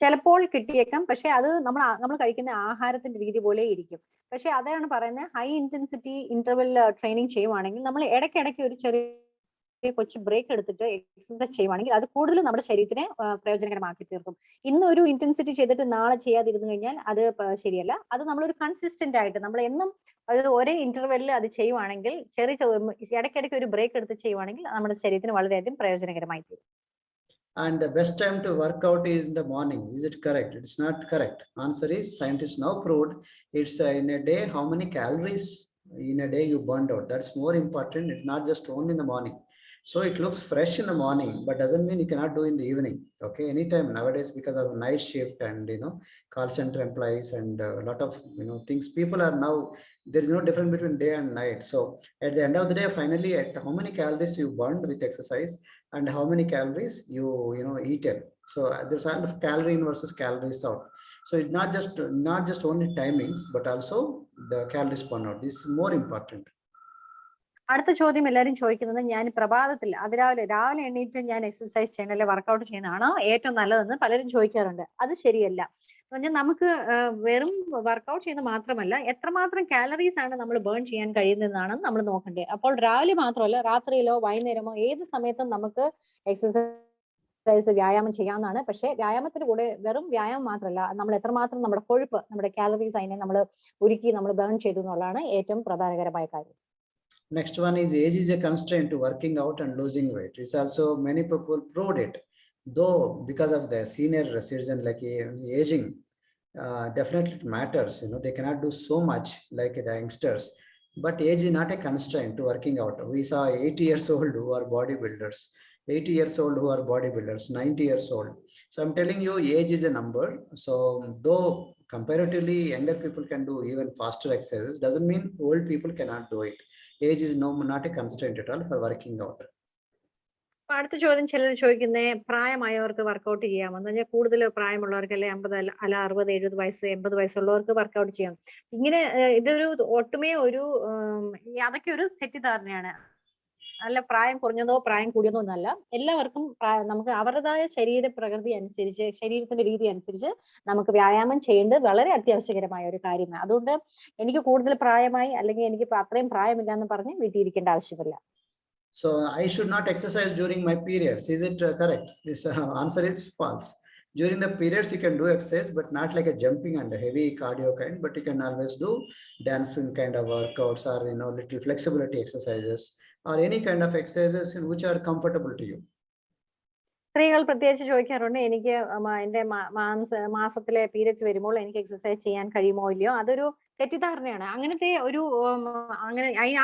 ചിലപ്പോൾ കിട്ടിയേക്കാം, പക്ഷെ അത് നമ്മൾ കഴിക്കുന്ന ആഹാരത്തിന്റെ രീതി പോലെ ഇരിക്കും. പക്ഷെ അതാണ് പറയുന്നത്, ഹൈ ഇന്റൻസിറ്റി ഇന്റർവെൽ ട്രെയിനിങ് ചെയ്യുവാണെങ്കിൽ നമ്മൾ ഇടയ്ക്കിടയ്ക്ക് ഒരു ചെറിയ കൊച്ചു ബ്രേക്ക് എടുത്തിട്ട് എക്സസൈസ് ചെയ്യുവാണെങ്കിൽ അത് കൂടുതൽ നമ്മുടെ ശരീരത്തിനെ പ്രയോജനകരമാക്കി തീർക്കും. ഇന്ന് ഒരു ഇന്റൻസിറ്റി ചെയ്തിട്ട് നാളെ ചെയ്യാതിരുന്നു കഴിഞ്ഞാൽ അത് ശരിയല്ല. അത് നമ്മളൊരു കൺസിസ്റ്റന്റ് ആയിട്ട് നമ്മൾ എന്നും അത് ഒരേ ഇന്റർവെല്ലിൽ അത് ചെയ്യുവാണെങ്കിൽ, ഇടയ്ക്കിടയ്ക്ക് ഒരു ബ്രേക്ക് എടുത്ത് ചെയ്യുവാണെങ്കിൽ നമ്മുടെ ശരീരത്തിന് വളരെയധികം പ്രയോജനകരമായി തീരും. And the best time to work out is in the morning. Is it correct? It's not correct. Answer is, scientists now proved it's in a day how many calories in a day you burned out. That's more important. It's not just only in the morning. So it looks fresh in the morning, but doesn't mean you cannot do in the evening. Okay, anytime nowadays, because of night shift and call center employees and a lot of things, people are now, there is no difference between day and night. So at the end of the day, finally, at how many calories you burned with exercise and how many calories you eaten. So there's a lot of calorie in versus calories out. So it's not just only timings, but also the calories burned out. This is more important. അടുത്ത ചോദ്യം എല്ലാവരും ചോദിക്കുന്നത്, ഞാൻ പ്രഭാതത്തിൽ രാവിലെ എണീറ്റ് ഞാൻ exercise ചെയ്യണം അല്ലെ വർക്കൗട്ട് ചെയ്യുന്നതാണോ ഏറ്റവും നല്ലതെന്ന് പലരും ചോദിക്കാറുണ്ട്. അത് ശരിയല്ല. പറഞ്ഞാൽ നമുക്ക് വെറും വർക്കൗട്ട് ചെയ്യുന്നത് മാത്രമല്ല, എത്രമാത്രം കാലറീസ് ആണ് നമ്മൾ ബേൺ ചെയ്യാൻ കഴിയുന്നതെന്നാണ് നമ്മൾ നോക്കേണ്ടത്. അപ്പോൾ രാവിലെ മാത്രമല്ല, രാത്രിയിലോ വൈകുന്നേരമോ ഏത് സമയത്തും നമുക്ക് എക്സസൈസ് വ്യായാമം ചെയ്യാവുന്നതാണ്. പക്ഷേ വ്യായാമത്തിന് കൂടെ വെറും വ്യായാമം മാത്രമല്ല, നമ്മൾ എത്രമാത്രം നമ്മുടെ കൊഴുപ്പ്, നമ്മുടെ കാലറീസ് അതിനെ നമ്മൾ ഉരുക്കി നമ്മൾ ബേൺ ചെയ്തു എന്നുള്ളതാണ് ഏറ്റവും പ്രധാനകരമായ കാര്യം. Next one is, age is a constraint to working out and losing weight. It's also, many people proved it, though because of the senior citizen like aging, definitely it matters. They cannot do so much like the youngsters, but age is not a constraint to working out. We saw 80 years old who are bodybuilders, 80 years old who are bodybuilders, 90 years old. So I'm telling you, age is a number. So though comparatively younger people can do even faster exercises, doesn't mean old people cannot do it. Age is not a constraint at all for working out. അടുത്ത ചോദ്യം ചിലർ ചോദിക്കുന്നത്, പ്രായമായവർക്ക് workout ചെയ്യാമോ എന്ന് പറഞ്ഞാൽ, കൂടുതൽ പ്രായമുള്ളവർക്ക് അല്ലെ 50 അല്ല 60, 70 വയസ്സ്, 80 വയസ്സുള്ളവർക്ക് വർക്കൗട്ട് ചെയ്യാം. ഇങ്ങനെ ഇതൊരു ഒട്ടുമേ അതൊക്കെ ഒരു തെറ്റിദ്ധാരണയാണ്. അല്ല, പ്രായം കുറഞ്ഞതോ പ്രായം കൂടിയതോ എന്നല്ല. എല്ലാവർക്കും നമുക്ക് അവരുടേതായ ശരീര പ്രകൃതി അനുസരിച്ച്, ശരീരത്തിന്റെ രീതി അനുസരിച്ച് നമുക്ക് വ്യായാമം ചെയ്യേണ്ടത് വളരെ അത്യാവശ്യകരമായ ഒരു കാര്യമാണ്. അതുകൊണ്ട് എനിക്ക് കൂടുതൽ പ്രായമായി അല്ലെങ്കിൽ എനിക്ക് അത്രയും പ്രായമില്ല എന്ന് പറഞ്ഞ് വീട്ടിലിരിക്കേണ്ട ആവശ്യമില്ല. So I should not exercise during my periods. Is it correct? This answer is false. During the periods you can do exercise, but not like a jumping and a heavy cardio kind, but you can always do dancing kind of workouts or little flexibility exercises or any kind of exercises which are comfortable to you. സ്ത്രീകൾ പ്രത്യേകിച്ച് ചോദിക്കാറുണ്ട്, എനിക്ക് എന്റെ മാസത്തിലെ periods വരുമ്പോൾ എനിക്ക് exercise ചെയ്യാൻ കഴിയുമോ ഇല്ലയോ. അതൊരു തെറ്റിദ്ധാരണയാണ്. അങ്ങനത്തെ ഒരു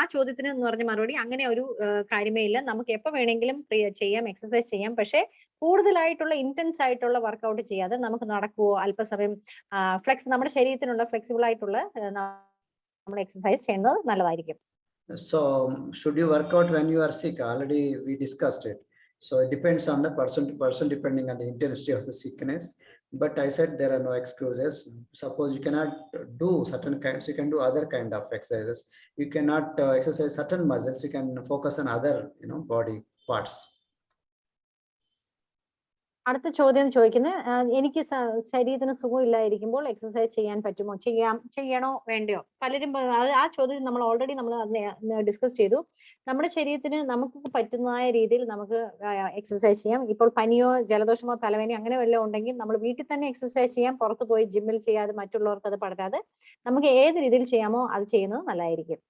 ആ ചോദ്യത്തിന് എന്ന് പറഞ്ഞ മറുപടി, അങ്ങനെ ഒരു കാര്യമേ ഇല്ല. നമുക്ക് എപ്പോ വേണമെങ്കിലും ചെയ്യാം, എക്സസൈസ് ചെയ്യാം. പക്ഷേ കൂടുതലായിട്ടുള്ള ഇന്റൻസ് ആയിട്ടുള്ള വർക്കൗട്ട് ചെയ്യാതെ നമുക്ക് നടക്കുവോ അല്പസമയം നമ്മുടെ ശരീരത്തിനുള്ള ഫ്ലെക്സിബിൾ ആയിട്ടുള്ള നമ്മൾ എക്സസൈസ് ചെയ്യുന്നത് നല്ലതായിരിക്കും. So should you work out when you are sick? Already we discussed it. So it depends on the person to person, depending on the intensity of the sickness. But I said there are no excuses. Suppose you cannot do certain kinds, you can do other kind of exercises. You cannot exercise certain muscles, you can focus on other body parts. അടുത്ത ചോദ്യം ചോദിക്കുന്നത്, എനിക്ക് ശരീരത്തിന് സുഖമില്ലായിരിക്കുമ്പോൾ exercise ചെയ്യാൻ പറ്റുമോ, ചെയ്യണോ വേണ്ടയോ? പലരും ആ ചോദ്യം നമ്മൾ ഓൾറെഡി ഡിസ്കസ് ചെയ്തു. നമ്മുടെ ശരീരത്തിന് നമുക്ക് പറ്റുന്നതായ രീതിയിൽ നമുക്ക് എക്സസൈസ് ചെയ്യാം. ഇപ്പോൾ പനിയോ ജലദോഷമോ തലവേനയോ അങ്ങനെ വല്ലതും ഉണ്ടെങ്കിൽ നമ്മൾ വീട്ടിൽ തന്നെ എക്സസൈസ് ചെയ്യാം. പുറത്ത് പോയി ജിമ്മിൽ ചെയ്യാതെ, മറ്റുള്ളവർക്ക് അത് പടരാതെ നമുക്ക് ഏത് രീതിയിൽ ചെയ്യാമോ അത് ചെയ്യുന്നത് നല്ലതായിരിക്കും.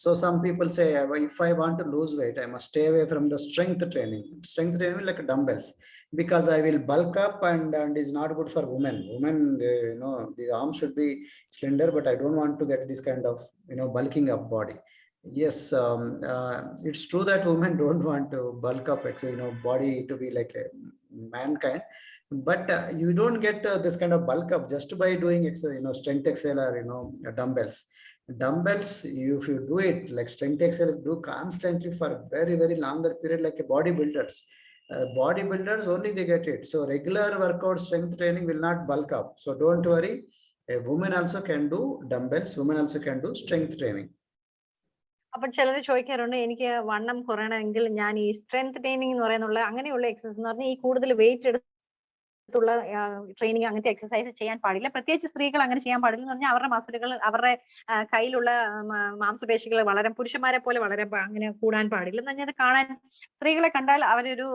So some people say, if I want to lose weight, I must stay away from the strength training. Strength training like dumbbells, because I will bulk up and is not good for women. Women, the arms should be slender, but I don't want to get this kind of bulking up body. Yes, it's true that women don't want to bulk up, body to be like a mankind. But you don't get this kind of bulk up just by doing strength exercise or dumbbells. Dumbbells, if you do it like strength exercise, do constantly for a very, very longer period, like a bodybuilders. Bodybuilders only they get it. So regular workout strength training will not bulk up. So don't worry. A woman also can do dumbbells. Women also can do strength training. അപ്പൊ ചിലർ ചോദിക്കാറുണ്ട്, എനിക്ക് വണ്ണം കുറയണമെങ്കിൽ ഞാൻ ഈ strength training എന്ന് പറയുന്നുള്ള അങ്ങനെയുള്ള exercise എന്ന് പറഞ്ഞാൽ ഈ കൂടുതൽ വെയിറ്റ് എടുത്തുള്ള ട്രെയിനിങ്, അങ്ങനത്തെ എക്സസൈസ് ചെയ്യാൻ പാടില്ല. പ്രത്യേകിച്ച് സ്ത്രീകൾ അങ്ങനെ ചെയ്യാൻ പാടില്ല എന്ന് പറഞ്ഞാൽ അവരുടെ മസിലുകൾ, അവരുടെ കയ്യിലുള്ള മാംസപേശികൾ വളരെ പുരുഷന്മാരെ പോലെ വളരെ അങ്ങനെ കൂടാൻ പാടില്ല എന്ന് പറഞ്ഞാൽ കാണാൻ, സ്ത്രീകളെ കണ്ടാൽ അവരൊരു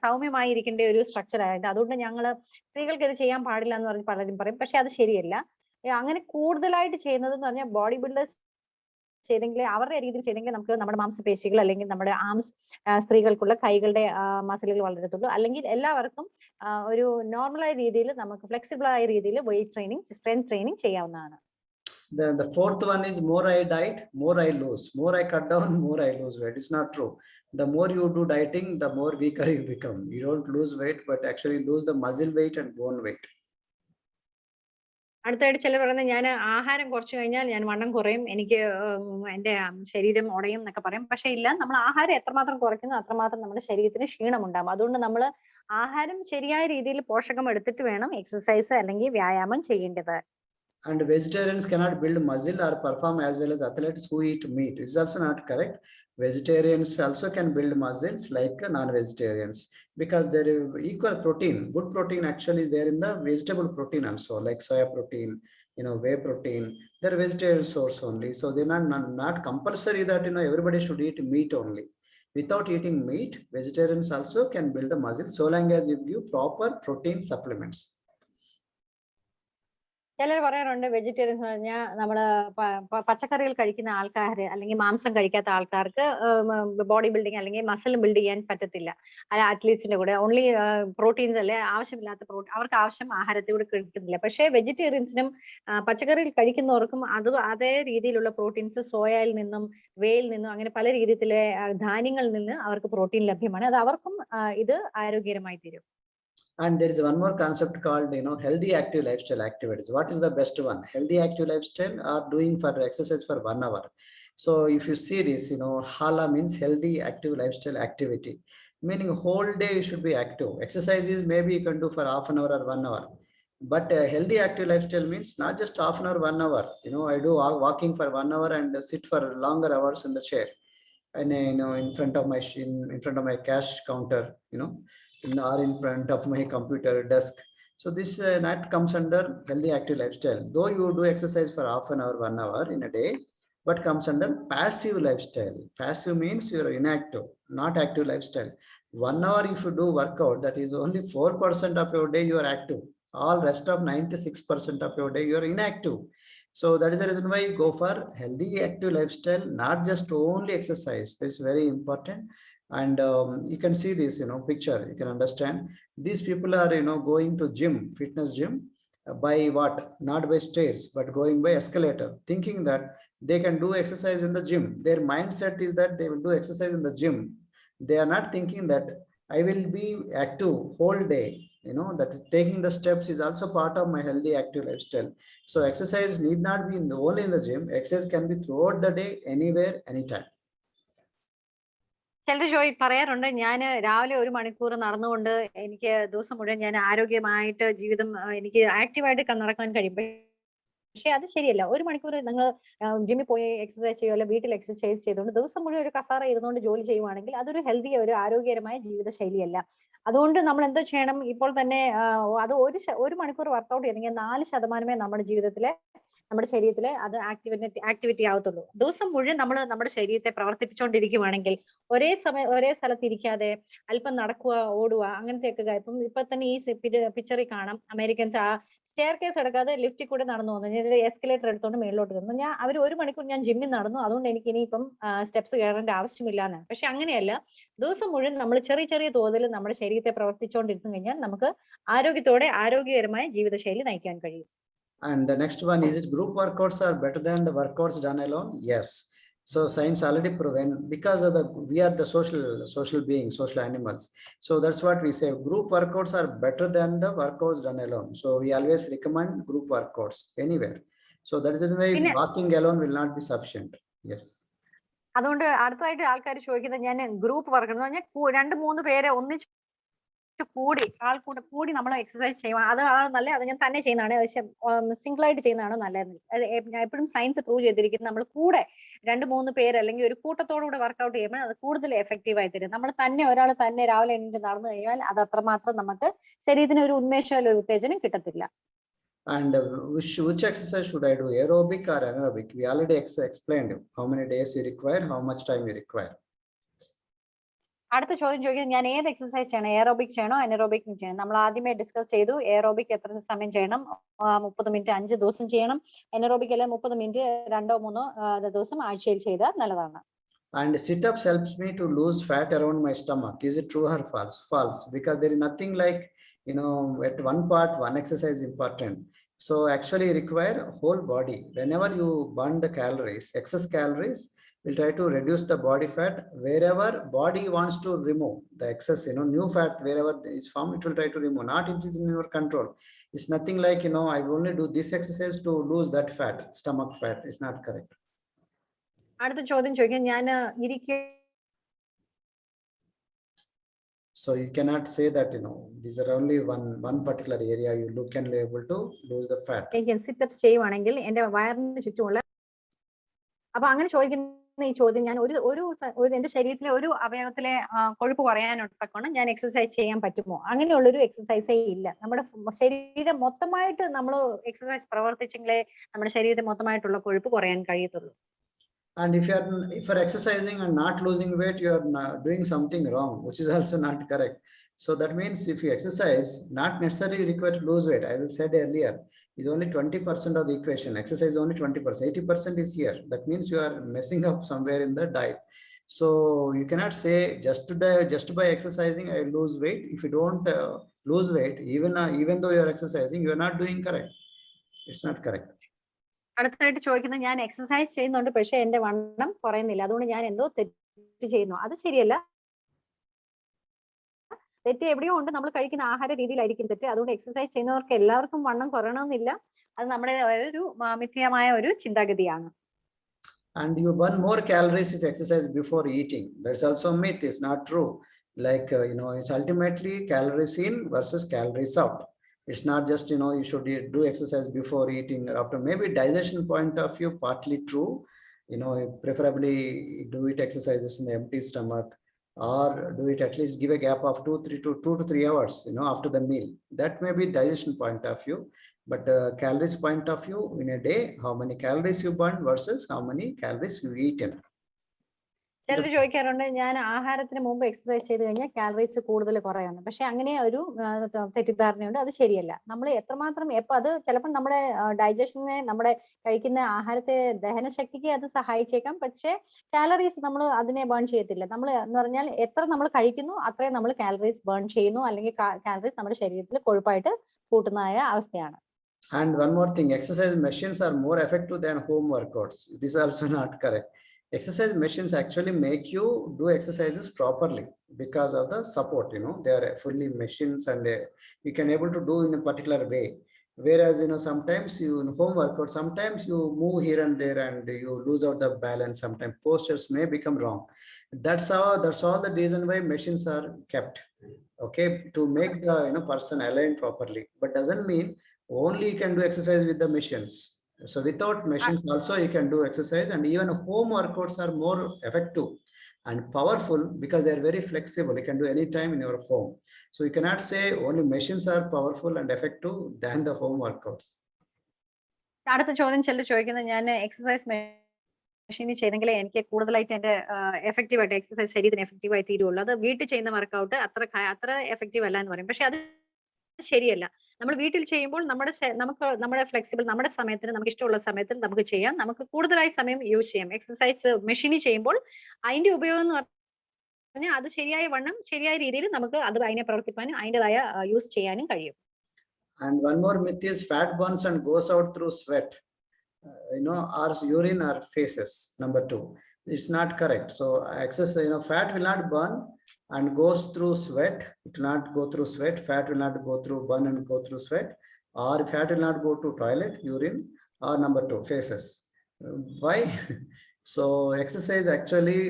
സൗമ്യമായി ഇരിക്കേണ്ട ഒരു സ്ട്രക്ചർ ആയിട്ട്. അതുകൊണ്ട് സ്ത്രീകൾക്ക് ഇത് ചെയ്യാൻ പാടില്ല എന്ന് പറഞ്ഞ് പലരും പറയും. പക്ഷെ അത് ശരിയല്ല. അങ്ങനെ കൂടുതലായിട്ട് ചെയ്യുന്നത് എന്ന് പറഞ്ഞാൽ ബോഡി ബിൽഡേഴ്സ് ചെയ്തെങ്കിൽ അവരുടെ രീതിയിൽ ചെയ്തെങ്കിൽ നമുക്ക് നമ്മുടെ മാംസപേശികൾ അല്ലെങ്കിൽ നമ്മുടെ ആംസ് സ്ത്രീകൾക്കുള്ള കൈകളുടെ മസിലുകൾ വളരത്തുള്ളൂ. അല്ലെങ്കിൽ എല്ലാവർക്കും ഒരു നോർമലായ രീതിയിൽ നമുക്ക് ഫ്ലെക്സിബിൾ ആയ രീതിയിൽ വെയിറ്റ് ട്രെയിനിങ്, സ്ട്രെങ്ത് ട്രെയിനിങ് ചെയ്യാവുന്നതാണ്. Then the fourth one is more I diet, more I lose. More I cut down, more I lose weight. It's not true. The more you do dieting, the more weaker you become. You don't lose weight, but actually lose the muscle weight and bone weight. അടുത്തായിട്ട് ചിലർ പറയുന്നത് ഞാൻ ആഹാരം കുറച്ചു കഴിഞ്ഞാൽ ഞാൻ വണ്ണം കുറയും, എനിക്ക് എന്റെ ശരീരം ഉടയും എന്നൊക്കെ പറയും. പക്ഷെ ഇല്ല, നമ്മൾ ആഹാരം എത്രമാത്രം കുറയ്ക്കുന്നു അത്രമാത്രം നമ്മുടെ ശരീരത്തിന് ക്ഷീണം ഉണ്ടാകും. അതുകൊണ്ട് നമ്മൾ ആഹാരം ശരിയായ രീതിയിൽ പോഷകം എടുത്തിട്ട് വേണം എക്സസൈസ് അല്ലെങ്കിൽ വ്യായാമം ചെയ്യേണ്ടത്. And vegetarians cannot build muscle or perform as well as athletes who eat meat. It's also not correct. Vegetarians also can build muscles like non-vegetarians because there is equal protein. Good protein actually there in the vegetable protein also, like soya protein, whey protein. They're vegetarian source only. So they're not compulsory that everybody should eat meat only. Without eating meat, vegetarians also can build the muscle so long as you give proper protein supplements. ചിലർ പറയാറുണ്ട് vegetarians എന്ന് പറഞ്ഞാൽ നമ്മള് പച്ചക്കറികൾ കഴിക്കുന്ന ആൾക്കാര് അല്ലെങ്കിൽ മാംസം കഴിക്കാത്ത ആൾക്കാർക്ക് ബോഡി ബിൽഡിങ് അല്ലെങ്കിൽ മസിൽ ബിൽഡ് ചെയ്യാൻ പറ്റത്തില്ല. അത്ലീറ്റ്സിന്റെ കൂടെ ഓൺലി പ്രോട്ടീൻസ് അല്ലെ ആവശ്യമില്ലാത്ത അവർക്ക് ആവശ്യം ആഹാരത്തിലൂടെ കിട്ടുന്നില്ല. പക്ഷേ വെജിറ്റേറിയൻസിനും പച്ചക്കറികൾ കഴിക്കുന്നവർക്കും അതേ രീതിയിലുള്ള പ്രോട്ടീൻസ് സോയയിൽ നിന്നും വേയിൽ നിന്നും അങ്ങനെ പല രീതിയിലെ ധാന്യങ്ങളിൽ നിന്ന് അവർക്ക് പ്രോട്ടീൻ ലഭ്യമാണ്. അത് അവർക്കും ഇത് ആരോഗ്യകരമായി തീരും. And there is one more concept called, healthy active lifestyle activities. What is the best one? Healthy active lifestyle or doing for exercise for 1 hour. So if you see this, HALA means healthy active lifestyle activity, meaning whole day you should be active. Exercises maybe you can do for half an hour or 1 hour. But healthy active lifestyle means not just half an hour, 1 hour. I do walking for 1 hour and sit for longer hours in the chair. And in front of my cash counter, or in front of my computer desk. So this that comes under healthy active lifestyle. Though you do exercise for half an hour, 1 hour in a day, but comes under passive lifestyle. Passive means you are inactive, not active lifestyle. 1 hour if you do workout, that is only 4% of your day you are active. All rest of 96% of your day you are inactive. So that is the reason why you go for healthy active lifestyle, not just only exercise. This is very important. And you can see this picture, you can understand these people are going to gym, fitness gym, by what? Not by stairs but going by escalator, thinking that they can do exercise in the gym. Their mindset is that they will do exercise in the gym. They are not thinking that I will be active whole day, that taking the steps is also part of my healthy active lifestyle. So exercise need not be only in the gym. Exercise can be throughout the day, anywhere, anytime. ചിലർ പറയാറുണ്ട് ഞാൻ രാവിലെ 1 മണിക്കൂർ നടന്നുകൊണ്ട് എനിക്ക് ദിവസം മുഴുവൻ ഞാൻ ആരോഗ്യമായിട്ട് ജീവിതം എനിക്ക് ആക്റ്റീവായിട്ട് നടക്കാൻ കഴിയും. പക്ഷെ അത് ശരിയല്ല. 1 മണിക്കൂർ നിങ്ങൾ ജിമ്മിൽ പോയി എക്സസൈസ് ചെയ്യുക, അല്ലെങ്കിൽ വീട്ടിൽ എക്സസൈസ് ചെയ്തുകൊണ്ട് ദിവസം മുഴുവൻ ഒരു കസാര ഇരുന്നുകൊണ്ട് ജോലി ചെയ്യുവാണെങ്കിൽ അതൊരു ഹെൽത്തി, ഒരു ആരോഗ്യകരമായ ജീവിത ശൈലിയല്ല. അതുകൊണ്ട് നമ്മൾ എന്താ ചെയ്യണം? ഇപ്പോൾ തന്നെ അത് 1 മണിക്കൂർ വർക്കൗട്ട് ചെയ്തെങ്കിൽ 4% നമ്മുടെ ജീവിതത്തിലെ നമ്മുടെ ശരീരത്തിലെ അത് ആക്ടിവിറ്റി ആവത്തുള്ളൂ. ദിവസം മുഴുവൻ നമ്മൾ നമ്മുടെ ശരീരത്തെ പ്രവർത്തിപ്പിച്ചുകൊണ്ടിരിക്കുവാണെങ്കിൽ ഒരേ സ്ഥലത്ത് ഇരിക്കാതെ അല്പം നടക്കുക, ഓടുക, അങ്ങനത്തെയൊക്കെ ഇപ്പൊ തന്നെ ഈ പിക്ചറിൽ കാണാം അമേരിക്കൻസ് ആ സ്റ്റെയർ കേസ് എടുക്കാതെ ലിഫ്റ്റിൽ കൂടെ നടന്നു പോകുന്നു, എസ്കലേറ്റർ എടുത്തോണ്ട് മേളിലോട്ട് കയറുന്നു. അവർ 1 മണിക്കൂർ ഞാൻ ജിമ്മിൽ നടന്നു, അതുകൊണ്ട് എനിക്ക് ഇനിയിപ്പം സ്റ്റെപ്സ് കയറേണ്ട ആവശ്യമില്ല എന്നാണ്. പക്ഷെ അങ്ങനെയല്ല. ദിവസം മുഴുവൻ നമ്മൾ ചെറിയ ചെറിയ തോതിൽ നമ്മുടെ ശരീരത്തെ പ്രവർത്തിച്ചുകൊണ്ടിരുന്നു കഴിഞ്ഞാൽ നമുക്ക് ആരോഗ്യത്തോടെ ആരോഗ്യകരമായ ജീവിതശൈലി നയിക്കാൻ കഴിയും. And the next one is, it group workouts are better than the workouts done alone? Yes. So science already proven, because of we are the social beings, social animals. So that's what we say. Group workouts are better than the workouts done alone. So we always recommend group workouts anywhere. So that is why walking alone will not be sufficient. Yes. അതുകൊണ്ട് അടുത്തതായിട്ട് ആൾക്കാർ ചോദിക്കുന്നത്, ഞാൻ group work എന്ന് പറഞ്ഞാൽ 2-3 പേരെ ഒന്നിച്ച് കൂടി നമ്മൾ എക്സസൈസ് ചെയ്യുക, അതാണ് നല്ലത്. അത് ഞാൻ തന്നെ ചെയ്യുന്നതാണ്. പക്ഷെ സിംഗിൾ ആയിട്ട് ചെയ്യുന്നതാണോ നല്ലത്? എപ്പോഴും സയൻസ് പ്രൂവ് ചെയ്തിരിക്കുന്നത് നമ്മൾ കൂടെ 2-3 പേര് അല്ലെങ്കിൽ ഒരു കൂട്ടത്തോടുകൂടെ വർക്കൗട്ട് ചെയ്യുമ്പോൾ അത് കൂടുതൽ എഫക്റ്റീവ് ആയി തരും. നമ്മൾ തന്നെ ഒരാൾ തന്നെ രാവിലെ എണീറ്റ് നടന്നു കഴിഞ്ഞാൽ അത് അത്രമാത്രം നമുക്ക് ശരീരത്തിന് ഒരു ഉന്മേഷം, ഒരു ഉത്തേജനം കിട്ടത്തില്ല. And which exercise should I do, aerobic or anaerobic? We already explained how many days you require, how much time you require. അടുത്ത ചോദ്യം ചോദിക്കുന്നത് ഞാൻ ഏത് എക്സസൈസ് ചെയ്യണം, എയറോബിക് ചെയ്യണോ അനറോബിക് ചെയ്യണം? നമ്മൾ ആദ്യമേ ഡിസ്കസ് ചെയ്തു എയറോബിക് എത്ര സമയം ചെയ്യണം, 30 മിനിറ്റ് 5 ദിവസം ചെയ്യണം. എനറോബിക് അല്ലെ 30 മിനിറ്റ് 2-3 ദിവസം ആഴ്ചയിൽ ചെയ്താൽ നല്ലതാണ്. And sit-ups helps me to lose fat around my stomach. Is it true or false? False, because there is nothing like, at one part, one exercise is important. So actually require whole body. Whenever you burn the calories, excess calories, we'll try to reduce the body fat. Wherever body wants to remove the excess, new fat, wherever is formed, it will try to remove. Not it is in your control. It's nothing like, I only do this exercise to lose that fat, stomach fat. It's not correct. അടുത്ത ചോദ്യം ചോദിക്കാൻ ഞാൻ So you cannot say that, these are only one particular area you can be able to lose the fat. Sit-ups ചെയ്യുവാണെങ്കിൽ എന്റെ വയറിന് ചുറ്റുമുള്ള, അപ്പൊ അങ്ങനെ ചോദിക്കുന്ന ഈ ചോദ്യം ഞാൻ ഒരു എന്റെ ശരീരത്തിലെ ഒരു അവയവത്തിലെ കൊഴുപ്പ് കുറയാനൊട്ടക്കണം ഞാൻ എക്സസൈസ് ചെയ്യാൻ പറ്റുമോ? അങ്ങനെയുള്ളൊരു എക്സസൈസേ ഇല്ല. നമ്മുടെ ശരീരം മൊത്തമായിട്ട് നമ്മൾ എക്സസൈസ് പ്രവർത്തിച്ചെങ്കിലേ നമ്മുടെ ശരീരത്തിൽ മൊത്തമായിട്ടുള്ള കൊഴുപ്പ് കുറയാൻ കഴിയത്തുള്ളൂ. And if you're exercising and not losing weight, you are doing something wrong, which is also not correct. So that means if you exercise, not necessarily required to lose weight. As I said earlier, is only 20% of the equation. Exercise is only 20%. 80% is here. That means you are messing up somewhere in the diet. So you cannot say just by exercising I lose weight. If you don't lose weight, even though you are exercising, you are not doing correct. It's not correct. അടുത്തായിട്ട് ചോദിക്കുന്നത് ഞാൻ exercise ചെയ്യുന്നുണ്ട് പക്ഷെ എന്റെ വണ്ണം കുറയുന്നില്ല, അതുകൊണ്ട് ഞാൻ എന്തോ തെറ്റ് ചെയ്യുന്നു. അത് ശരിയല്ല. തെറ്റ് എവിടെയോ ഉണ്ട്, നമ്മൾ കഴിക്കുന്ന ആഹാര രീതിയിലായിരിക്കും തെറ്റ്. അതുകൊണ്ട് എക്സസൈസ് ചെയ്യുന്നവർക്ക് എല്ലാവർക്കും വണ്ണം കുറയണമെന്നില്ല. അത് നമ്മുടെ ഒരു മിഥ്യമായ ഒരു ചിന്താഗതിയാണ്. And you burn more calories if you exercise before eating. That's also a myth. It's not true. Like, it's ultimately calories in versus calories out. It's not just, you should do exercise before eating or after. Maybe digestion point of view, partly true. Preferably do it exercises in the empty stomach, or do it at least give a gap of 2 to 3 hours, after the meal. That may be digestion point of view. But calories point of view, in a day, how many calories you burn versus how many calories you eat. ചിലർ ചോദിക്കാറുണ്ട് ഞാൻ ആഹാരത്തിന് മുമ്പ് exercise ചെയ്ത് കഴിഞ്ഞാൽ calories കൂടുതൽ കുറയാണ്. പക്ഷെ അങ്ങനെ ഒരു തെറ്റിദ്ധാരണയുണ്ട്, അത് ശരിയല്ല. നമ്മൾ എത്രമാത്രം അത് ചിലപ്പോൾ നമ്മുടെ ഡൈജഷനെ, നമ്മുടെ കഴിക്കുന്ന ആഹാരത്തെ ദഹനശക്തിക്ക് അത് സഹായിച്ചേക്കാം. പക്ഷെ കാലറീസ് നമ്മൾ അതിനെ ബേൺ ചെയ്യത്തില്ല. നമ്മൾ എന്ന് പറഞ്ഞാൽ എത്ര നമ്മൾ കഴിക്കുന്നു അത്രയും നമ്മൾ കാലറീസ് ബേൺ ചെയ്യുന്നു, അല്ലെങ്കിൽ കാലറീസ് നമ്മുടെ ശരീരത്തിൽ കൊഴുപ്പായിട്ട് കൂട്ടുന്നതായ അവസ്ഥയാണ്. And one more thing, exercise machines are more effective than home workouts. This is also not correct. Exercise machines actually make you do exercises properly because of the support. They are fully machines, and you can able to do in a particular way. Whereas sometimes you in home workout, sometimes you move here and there and you lose out the balance. Sometimes postures may become wrong. That's all the reason why machines are kept, okay, to make the person align properly. But doesn't mean only you can do exercise with the machines. So without machines also you can do exercise, and even home workouts are more effective and powerful because they are very flexible. You can do anytime in your home. So you cannot say only machines are powerful and effective than the home workouts. അടുത്ത ചോദ്യം ചോദിക്കുന്നത് ഞാൻ exercise മെഷീനിൽ ചെയ്തെങ്കിലേ എനിക്ക് കൂടുതലായിട്ട് എന്റെ effective ആയിട്ട് exercise ശരീരത്തിന് എഫക്റ്റീവ് ആയി തീരുള്ളൂ. അത് വീട്ടിൽ ചെയ്യുന്ന വർക്കൗട്ട് അത്ര എഫക്റ്റീവ് അല്ല എന്ന് പറയും. പക്ഷെ അത് ശരിയല്ല. നമ്മൾ വീട്ടിൽ ചെയ്യുമ്പോൾ നമ്മുടെ ഫ്ലെക്സിബിൾ, നമ്മുടെ സമയത്തിന്, നമുക്ക് ഇഷ്ടമുള്ള സമയത്തിൽ നമുക്ക് ചെയ്യാം. നമുക്ക് കൂടുതലായി സമയം യൂസ് ചെയ്യാം. എക്സസൈസ് മെഷീനിൽ ചെയ്യുമ്പോൾ അതിന്റെ ഉപയോഗം എന്ന് പറഞ്ഞാൽ അത് ശരിയായ വണ്ണം ശരിയായ രീതിയിൽ നമുക്ക് അതിനെ പ്രവർത്തിക്കാനും അതിൻ്റെതായ യൂസ് ചെയ്യാനും കഴിയും. And one more myth is fat burns and goes out through sweat, or urine or feces. Number 2, it's not correct. So excess, fat will not burn and goes through sweat. It will not go through sweat. Fat will not go through burn and go through sweat, or fat will not go to toilet, urine, or number 2, feces. Why? So exercise actually,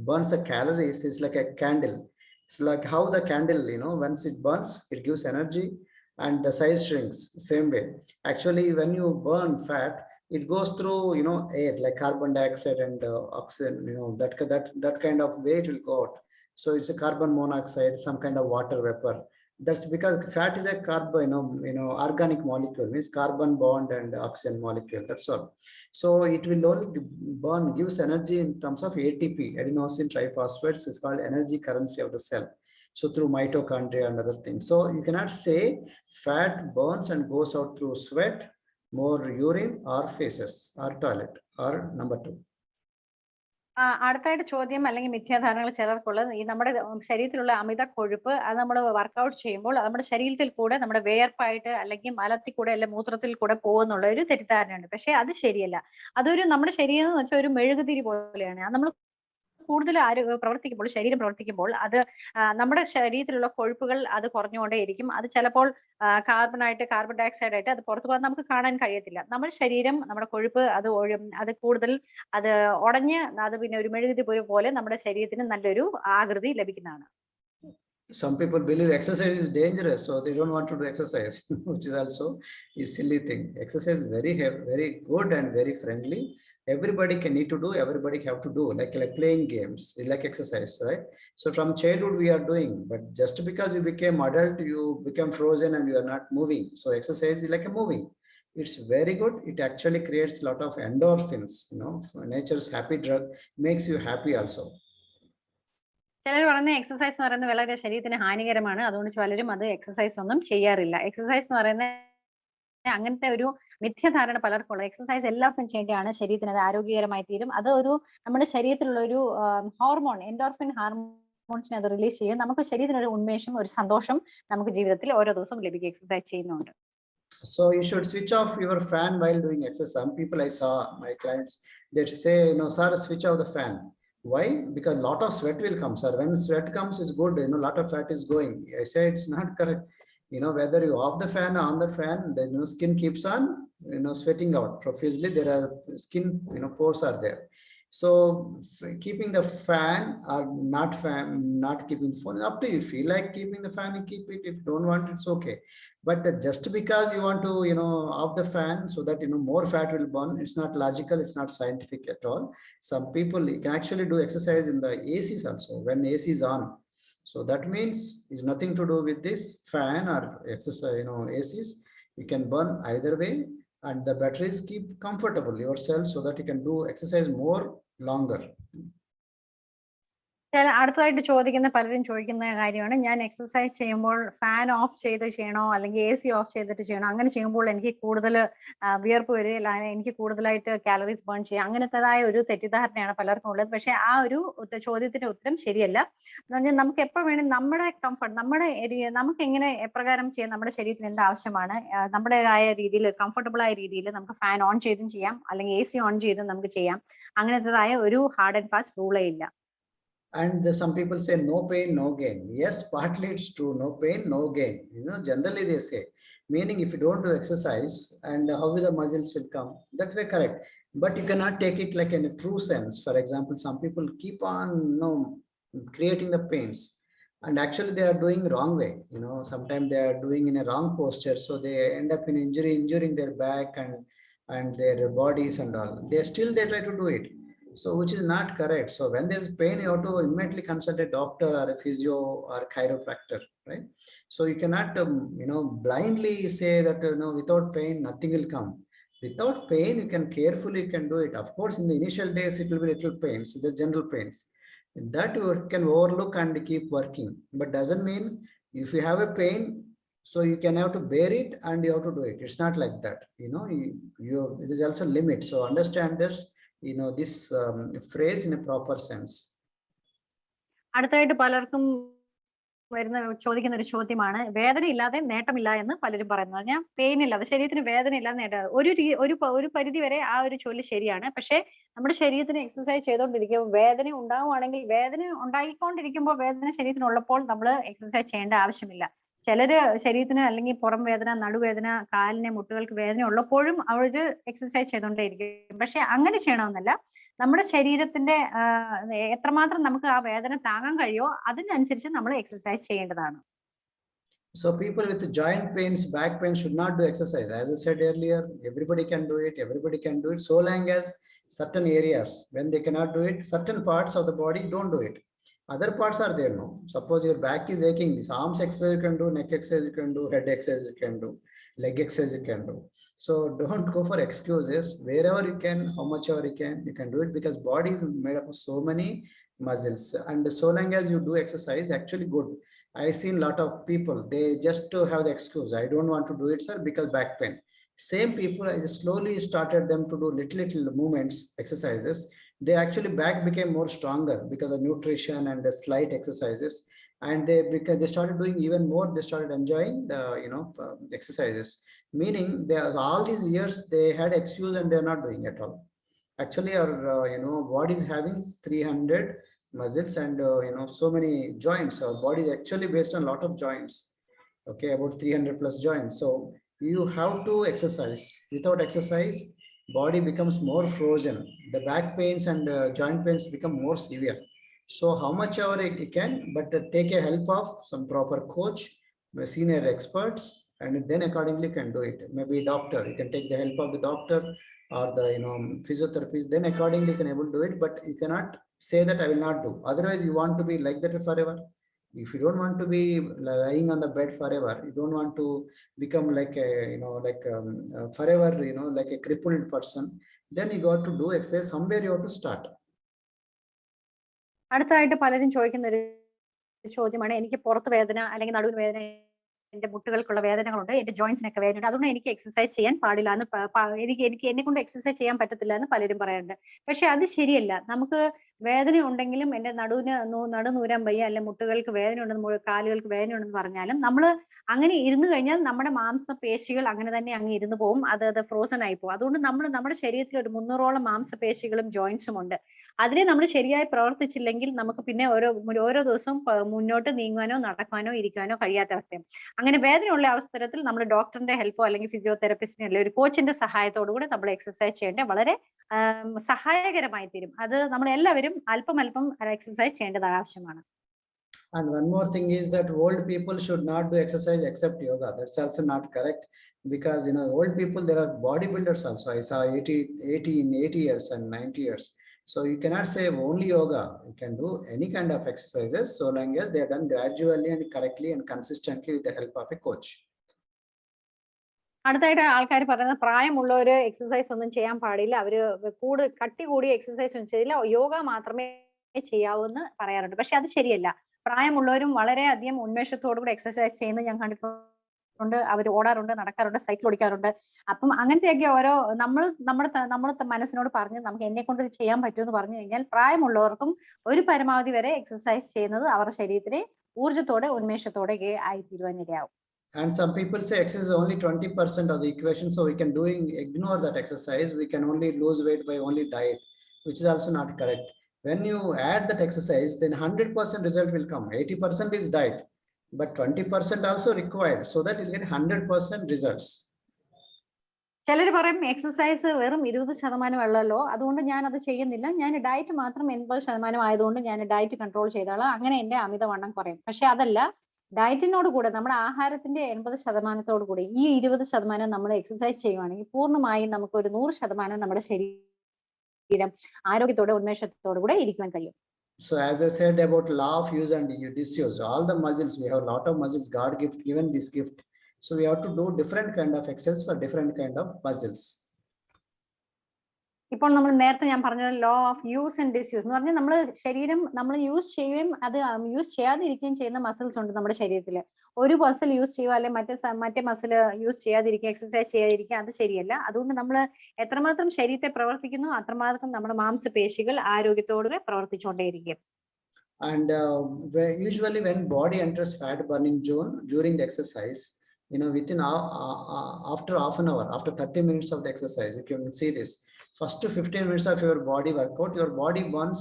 burns the calories. It's like a candle. It's like how the candle, once it burns, it gives energy and the size shrinks. Same way, actually, when you burn fat, it goes through, air, like carbon dioxide and oxygen, that kind of way it will go out. So it's a carbon monoxide, some kind of water vapor. That's because fat is a carbon, organic molecule, means carbon bond and oxygen molecule. That's all. So it will only gives energy in terms of ATP, adenosine triphosphates, is called energy currency of the cell. So through mitochondria and other things. So you cannot say fat burns and goes out through sweat, more urine, or feces, or toilet, or number 2. അടുത്തായിട്ട് ചോദ്യം അല്ലെങ്കിൽ മിഥ്യാധാരണകൾ ചിലർക്കുള്ളത് ഈ നമ്മുടെ ശരീരത്തിലുള്ള അമിത കൊഴുപ്പ് അത് നമ്മൾ workout ചെയ്യുമ്പോൾ നമ്മുടെ ശരീരത്തിൽ കൂടെ നമ്മുടെ വേർപ്പായിട്ട് അല്ലെങ്കിൽ മലത്തിൽ കൂടെ അല്ലെങ്കിൽ മൂത്രത്തിൽ കൂടെ പോകുന്നുള്ള ഒരു തെറ്റിദ്ധാരണയുണ്ട്. പക്ഷെ അത് ശരിയല്ല. അതൊരു നമ്മുടെ ശരീരം എന്ന് വെച്ചാൽ ഒരു മെഴുകുതിരി പോലെയാണ്. അത് നമ്മൾ കൂടുതൽ പ്രവർത്തിക്കുമ്പോൾ, ശരീരം പ്രവർത്തിക്കുമ്പോൾ അത് നമ്മുടെ ശരീരത്തിലുള്ള കൊഴുപ്പുകൾ അത് കുറഞ്ഞുകൊണ്ടേയിരിക്കും. അത് ചിലപ്പോൾ കാർബൺ ഡൈ ഓക്സൈഡ് ആയിട്ട് അത് പുറത്തു പോകാൻ നമുക്ക് കാണാൻ കഴിയത്തില്ല. നമ്മുടെ ശരീരം, നമ്മുടെ കൊഴുപ്പ് അത് കൂടുതൽ അത് ഉടഞ്ഞ് അത് പിന്നെ ഒരു മെഴുകുതിരി പോലെ നമ്മുടെ ശരീരത്തിന് നല്ലൊരു ആകൃതി ലഭിക്കുന്നതാണ്. Some people believe exercise is dangerous, so they don't want to do exercise, which is also a silly thing. Exercise is very good and very friendly. Everybody can need to do, everybody have to do, like playing games, like exercise, right? So from childhood we are doing, but just because you became adult, you become frozen and you are not moving. So exercise is like a moving. It's very good. It actually creates a lot of endorphins, nature's happy drug, makes you happy also. ചിലർ പറയുന്ന exercise എന്ന് പറയുന്നത് വളരെ ശരീരത്തിന് ഹാനികരമാണ്, അതുകൊണ്ട് പലരും അത് exercise ഒന്നും ചെയ്യാറില്ല. എക്സസൈസ് എന്ന് പറയുന്നത് അങ്ങനത്തെ ഒരു മിഥ്യാധാരണ പലർക്കുള്ള. എക്സസൈസ് എല്ലാവർക്കും ചെയ്യേണ്ടതാണ്, ശരീരത്തിന് അത് ആരോഗ്യകരമായി തീരും. അത് ഒരു നമ്മുടെ ശരീരത്തിലുള്ള ഒരു ഹോർമോൺ, എൻഡോർഫിൻ ഹാർമോൺസിനെ അത് റിലീസ് ചെയ്യും. നമുക്ക് ശരീരത്തിന് ഒരു ഉന്മേഷം, ഒരു സന്തോഷം നമുക്ക് ജീവിതത്തിൽ ഓരോ ദിവസവും ലഭിക്കും എക്സസൈസ് ചെയ്യുന്നുണ്ട്. So you should switch off your fan while doing exercise. Some people I saw, my clients, they say, sir, switch off the fan. Why? Because a lot of sweat will come, sir. When sweat comes, is good. A lot of fat is going. I say it's not correct. Whether you off the fan or on the fan, the skin keeps on, sweating out profusely. There are skin, pores are there. So keeping the fan or not keeping the phone, up to you. If you like keeping the fan, you keep it. If you don't want, it's okay. But just because you want to, off the fan so that, more fat will burn, it's not logical. It's not scientific at all. Some people can actually do exercise in the ACs also when AC is on. So that means it's nothing to do with this fan or exercise, ACs. You can burn either way, and the batteries keep comfortable yourself so that you can do exercise more longer. അടുത്തതായിട്ട് പലരും ചോദിക്കുന്ന കാര്യമാണ്, ഞാൻ exercise ചെയ്യുമ്പോൾ fan of ചെയ്ത് ചെയ്യണോ അല്ലെങ്കിൽ AC of ചെയ്തിട്ട് ചെയ്യണോ? അങ്ങനെ ചെയ്യുമ്പോൾ എനിക്ക് കൂടുതൽ വിയർപ്പ് വരികയില്ല, എനിക്ക് കൂടുതലായിട്ട് കാലറീസ് ബേൺ ചെയ്യാം. അങ്ങനത്തേതായ ഒരു തെറ്റിദ്ധാരണയാണ് പലർക്കും ഉള്ളത്. പക്ഷെ ആ ഒരു ചോദ്യത്തിന്റെ ഉത്തരം ശരിയല്ല. എന്ന് പറഞ്ഞാൽ നമുക്ക് എപ്പോൾ വേണമെങ്കിൽ നമ്മുടെ കംഫർട്ട്, നമ്മുടെ നമുക്ക് എങ്ങനെ എപ്രകാരം ചെയ്യാം, നമ്മുടെ ശരീരത്തിന് എന്ത് ആവശ്യമാണ്, നമ്മുടേതായ രീതിയിൽ കംഫർട്ടബിൾ ആയ രീതിയിൽ നമുക്ക് ഫാൻ ഓൺ ചെയ്തും ചെയ്യാം, അല്ലെങ്കിൽ AC ഓൺ ചെയ്തും നമുക്ക് ചെയ്യാം. അങ്ങനത്തേതായ ഒരു ഹാർഡ് ആൻഡ് ഫാസ്റ്റ് റൂളേ ഇല്ല. And some people say no pain, no gain. Yes, partly it's true. No pain, no gain. Generally they say, meaning if you don't do exercise, and how will the muscles will come? That's very correct. But you cannot take it like in a true sense. For example, some people keep on, creating the pains, and actually they are doing wrong way. Sometimes they are doing in a wrong posture, so they end up in injuring their back and their bodies and all. They try to do it. So which is not correct. So when there is pain, you have to immediately consult a doctor or a physio or a chiropractor, right? So you cannot, blindly say that, without pain, nothing will come. Without pain, you can carefully do it. Of course, in the initial days, it will be little pains, the general pains. That you can overlook and keep working. But doesn't mean if you have a pain, so you can have to bear it and you have to do it. It's not like that. There is also limit. So understand this. This phrase in a proper sense. അടുത്തായിട്ട് പലർക്കും ചോദിക്കുന്ന ഒരു ചോദ്യമാണ്, വേദന ഇല്ലാതെ നേട്ടമില്ല എന്ന് പലരും പറയുന്നത്. ഞാൻ പെയിൻ ഇല്ലാതെ, ശരീരത്തിന് വേദന ഇല്ലാതെ നേട്ടം, ഒരു പരിധി വരെ ആ ഒരു ചൊല്ല് ശരിയാണ്. പക്ഷെ നമ്മുടെ ശരീരത്തിന് എക്സസൈസ് ചെയ്തുകൊണ്ടിരിക്കുമ്പോൾ വേദന ഉണ്ടാവുകയാണെങ്കിൽ, വേദന ഉണ്ടായിക്കൊണ്ടിരിക്കുമ്പോൾ വേദന ശരീരത്തിനുള്ളപ്പോൾ നമ്മൾ എക്സസൈസ് ചെയ്യേണ്ട ആവശ്യമില്ല. ചിലര് ശരീരത്തിന് അല്ലെങ്കിൽ പുറം വേദന, നടുവേദന, കാലിന് മുട്ടുകൾക്ക് വേദന ഉള്ളപ്പോഴും അവര് എക്സസൈസ് ചെയ്തുകൊണ്ടേയിരിക്കും. പക്ഷെ അങ്ങനെ ചെയ്യണമെന്നല്ല. നമ്മുടെ ശരീരത്തിന്റെ എത്രമാത്രം നമുക്ക് ആ വേദന താങ്ങാൻ കഴിയോ അതിനനുസരിച്ച് നമ്മൾ എക്സസൈസ് ചെയ്യേണ്ടതാണ്. So people with joint pains, back pain should not do exercise. As I said earlier, everybody can do it. Everybody can do it so long as certain areas, when they cannot do it, certain parts of the body don't do it. Other parts are there, no? Suppose your back is aching, this arms exercise you can do, neck exercise you can do, head exercise you can do, leg exercise you can do. So don't go for excuses. Wherever you can, how much ever you can do it, because body is made up of so many muscles. And so long as you do exercise, actually good. I've seen a lot of people, they just to have the excuse, I don't want to do it, sir, because back pain. Same people, I slowly started them to do little movements, exercises. They actually back became more stronger because of nutrition and the slight exercises. And because they started doing even more, they started enjoying the exercises. Meaning, there's all these years they had excuse and they're not doing at all. Actually, our body is having 300 muscles and so many joints. Our body is actually based on a lot of joints. Okay, about 300 plus joints. So you have to exercise. Without exercise, body becomes more frozen. The back pains and joint pains become more severe. So how much ever you can, but take a help of some proper coach, senior experts, and then accordingly can do it. Maybe doctor, you can take the help of the doctor or the physiotherapist, then accordingly can able to do it. But you cannot say that I will not do. Otherwise, you want to be like that forever. If you don't want to be lying on the bed forever, you don't want to become like a forever like a crippled person, then you got to do exercise. Somewhere you have to start. അടുത്തതായിട്ട് പലരും ചോദിക്കുന്ന ഒരു ചോദ്യമാണ്, എനിക്ക് പുറത്ത് വേദന അല്ലെങ്കിൽ നടുവിന് വേദന, എന്റെ മുട്ടുകൾക്കുള്ള വേദനകളുണ്ട്, എന്റെ ജോയിന്റ്സിനൊക്കെ വേദനയുണ്ട്, അതുകൊണ്ട് എനിക്ക് എക്സസൈസ് ചെയ്യാൻ പാടില്ല എന്ന് എനിക്ക് എന്നെ കൊണ്ട് എക്സസൈസ് ചെയ്യാൻ പറ്റത്തില്ല എന്ന് പലരും പറയാറുണ്ട്. പക്ഷെ അത് ശരിയല്ല. നമുക്ക് വേദന ഉണ്ടെങ്കിലും എന്റെ നടുനൂരാൻ വയ്യ, അല്ലെ മുട്ടുകൾക്ക് വേദന ഉണ്ടെന്ന്, കാലുകൾക്ക് വേദന ഉണ്ടെന്ന് പറഞ്ഞാലും നമ്മൾ അങ്ങനെ ഇരുന്ന് കഴിഞ്ഞാൽ നമ്മുടെ മാംസപേശികൾ അങ്ങനെ തന്നെ അങ്ങ് ഇരുന്ന് പോകും. അത് ഫ്രോസൺ ആയി പോകും. അതുകൊണ്ട് നമ്മുടെ ശരീരത്തിൽ ഒരു 300ഓളം മാംസപേശികളും ജോയിന്റ്സും ഉണ്ട്. അതിനെ നമ്മൾ ശരിയായി പ്രവർത്തിച്ചില്ലെങ്കിൽ നമുക്ക് പിന്നെ ഓരോ ദിവസവും മുന്നോട്ട് നീങ്ങാനോ നടക്കാനോ ഇരിക്കാനോ കഴിയാത്ത അവസ്ഥയാണ്. അങ്ങനെ വേദനയുള്ള അവസരത്തിൽ നമ്മൾ ഡോക്ടറിന്റെ ഹെൽപ്പോ അല്ലെങ്കിൽ ഫിസിയോതെറപ്പിസ്റ്റിനെ അല്ലെങ്കിൽ ഒരു കോച്ചിന്റെ സഹായത്തോടു കൂടി നമ്മൾ എക്സസൈസ് ചെയ്യേണ്ടത് വളരെ സഹായകരമായി തീരും. അത് നമ്മൾ എല്ലാവരും അല്പം എക്സസൈസ് ചെയ്യേണ്ടത് ആവശ്യമാണ്. And one more thing is that old people should not do exercise except yoga. That's also not correct, because old people, there are bodybuilders also. I saw 80 years and 90 years. So you cannot say only yoga. You can do any kind of exercises so long as they are done gradually and correctly and consistently with the help of a coach. അടുത്തായിട്ട് ആൾക്കാർ പറയുന്നത് പ്രായമുള്ളവര് exercise ഒന്നും ചെയ്യാൻ പാടില്ല, അവര് കട്ടി കൂടിയ exercise ഒന്നും ചെയ്യില്ല, യോഗ മാത്രമേ ചെയ്യാവൂ എന്ന് പറയാറുണ്ട്. പക്ഷെ അത് ശരിയല്ല. പ്രായമുള്ളവരും വളരെയധികം ഉന്മേഷത്തോടുകൂടി എക്സസൈസ് ചെയ്യുന്നത് ഞാൻ കണ്ടിട്ടുണ്ട്. അവർ ഓടാറുണ്ട്, നടക്കാറുണ്ട്, സൈക്കിൾ ഓടിക്കാറുണ്ട്. അപ്പം അങ്ങനത്തെയൊക്കെ ഓരോ നമ്മുടെ മനസ്സിനോട് പറഞ്ഞ് നമുക്ക് എന്നെ കൊണ്ട് ഇത് ചെയ്യാൻ പറ്റുമെന്ന് പറഞ്ഞു കഴിഞ്ഞാൽ പ്രായമുള്ളവർക്കും ഒരു പരമാവധി വരെ എക്സസൈസ് ചെയ്യുന്നത് അവരുടെ ശരീരത്തിനെ ഊർജ്ജത്തോടെ ഉന്മേഷത്തോടെ ആയി തീരുവാനിടയാവും. And some people say exercise is only 20% of the equation, so we can ignore that exercise. We can only lose weight by only diet, which is also not correct. When you add that exercise, then 100% result will come. 80% is diet, but 20% also required, so that you get 100% results. ചിലർ പറയും exercise വെറും 20% ഉള്ളല്ലോ, അതുകൊണ്ട് ഞാൻ അത് ചെയ്യുന്നില്ല, ഞാൻ diet മാത്രം 80% ആയതുകൊണ്ട് ഞാൻ ഡയറ്റ് കൺട്രോൾ ചെയ്താൽ അങ്ങനെ എന്റെ അമിതവണ്ണം കുറയും. പക്ഷെ അതല്ല, ഡയറ്റിനോട് കൂടെ നമ്മുടെ ആഹാരത്തിന്റെ 80% കൂടി ഈ 20% നമ്മൾ എക്സസൈസ് ചെയ്യുവാണെങ്കിൽ പൂർണ്ണമായും നമുക്ക് ഒരു 100% നമ്മുടെ ശരീരം ആരോഗ്യത്തോടെ ഉന്മേഷത്തോടു കൂടെ ഇരിക്കുവാൻ കഴിയും. So as I said about law of use and disuse, all the muscles, we have a lot of muscles, God given this gift. So we have to do different kind of exercise for different kind of muscles. ഇപ്പോൾ നമ്മൾ നേരത്തെ ഞാൻ പറഞ്ഞ law of use and disuse എന്ന് പറഞ്ഞാൽ നമ്മൾ ശരീരം നമ്മൾ യൂസ് ചെയ്യുകയും അത് യൂസ് ചെയ്യാതിരിക്കുകയും ചെയ്യുന്ന മസിൽസ് ഉണ്ട് നമ്മുടെ ശരീരത്തിൽ. ഒരു മസിൽ യൂസ് ചെയ്യുക അല്ലെങ്കിൽ മറ്റേ മസിൽ യൂസ് ചെയ്യാതിരിക്കുക, എക്സസൈസ് ചെയ്യാതിരിക്കുക, അത് ശരിയല്ല. അതുകൊണ്ട് നമ്മൾ എത്രമാത്രം ശരീരത്തെ പ്രവർത്തിക്കുന്നു അത്രമാത്രം നമ്മുടെ മാംസപേശികൾ ആരോഗ്യത്തോടെ പ്രവർത്തിച്ചുകൊണ്ടേയിരിക്കും. And usually when body enters fat burning zone during the exercise, within after half an hour, after 30 minutes of the exercise, you can see this. First 15 minutes of your body workout, your body burns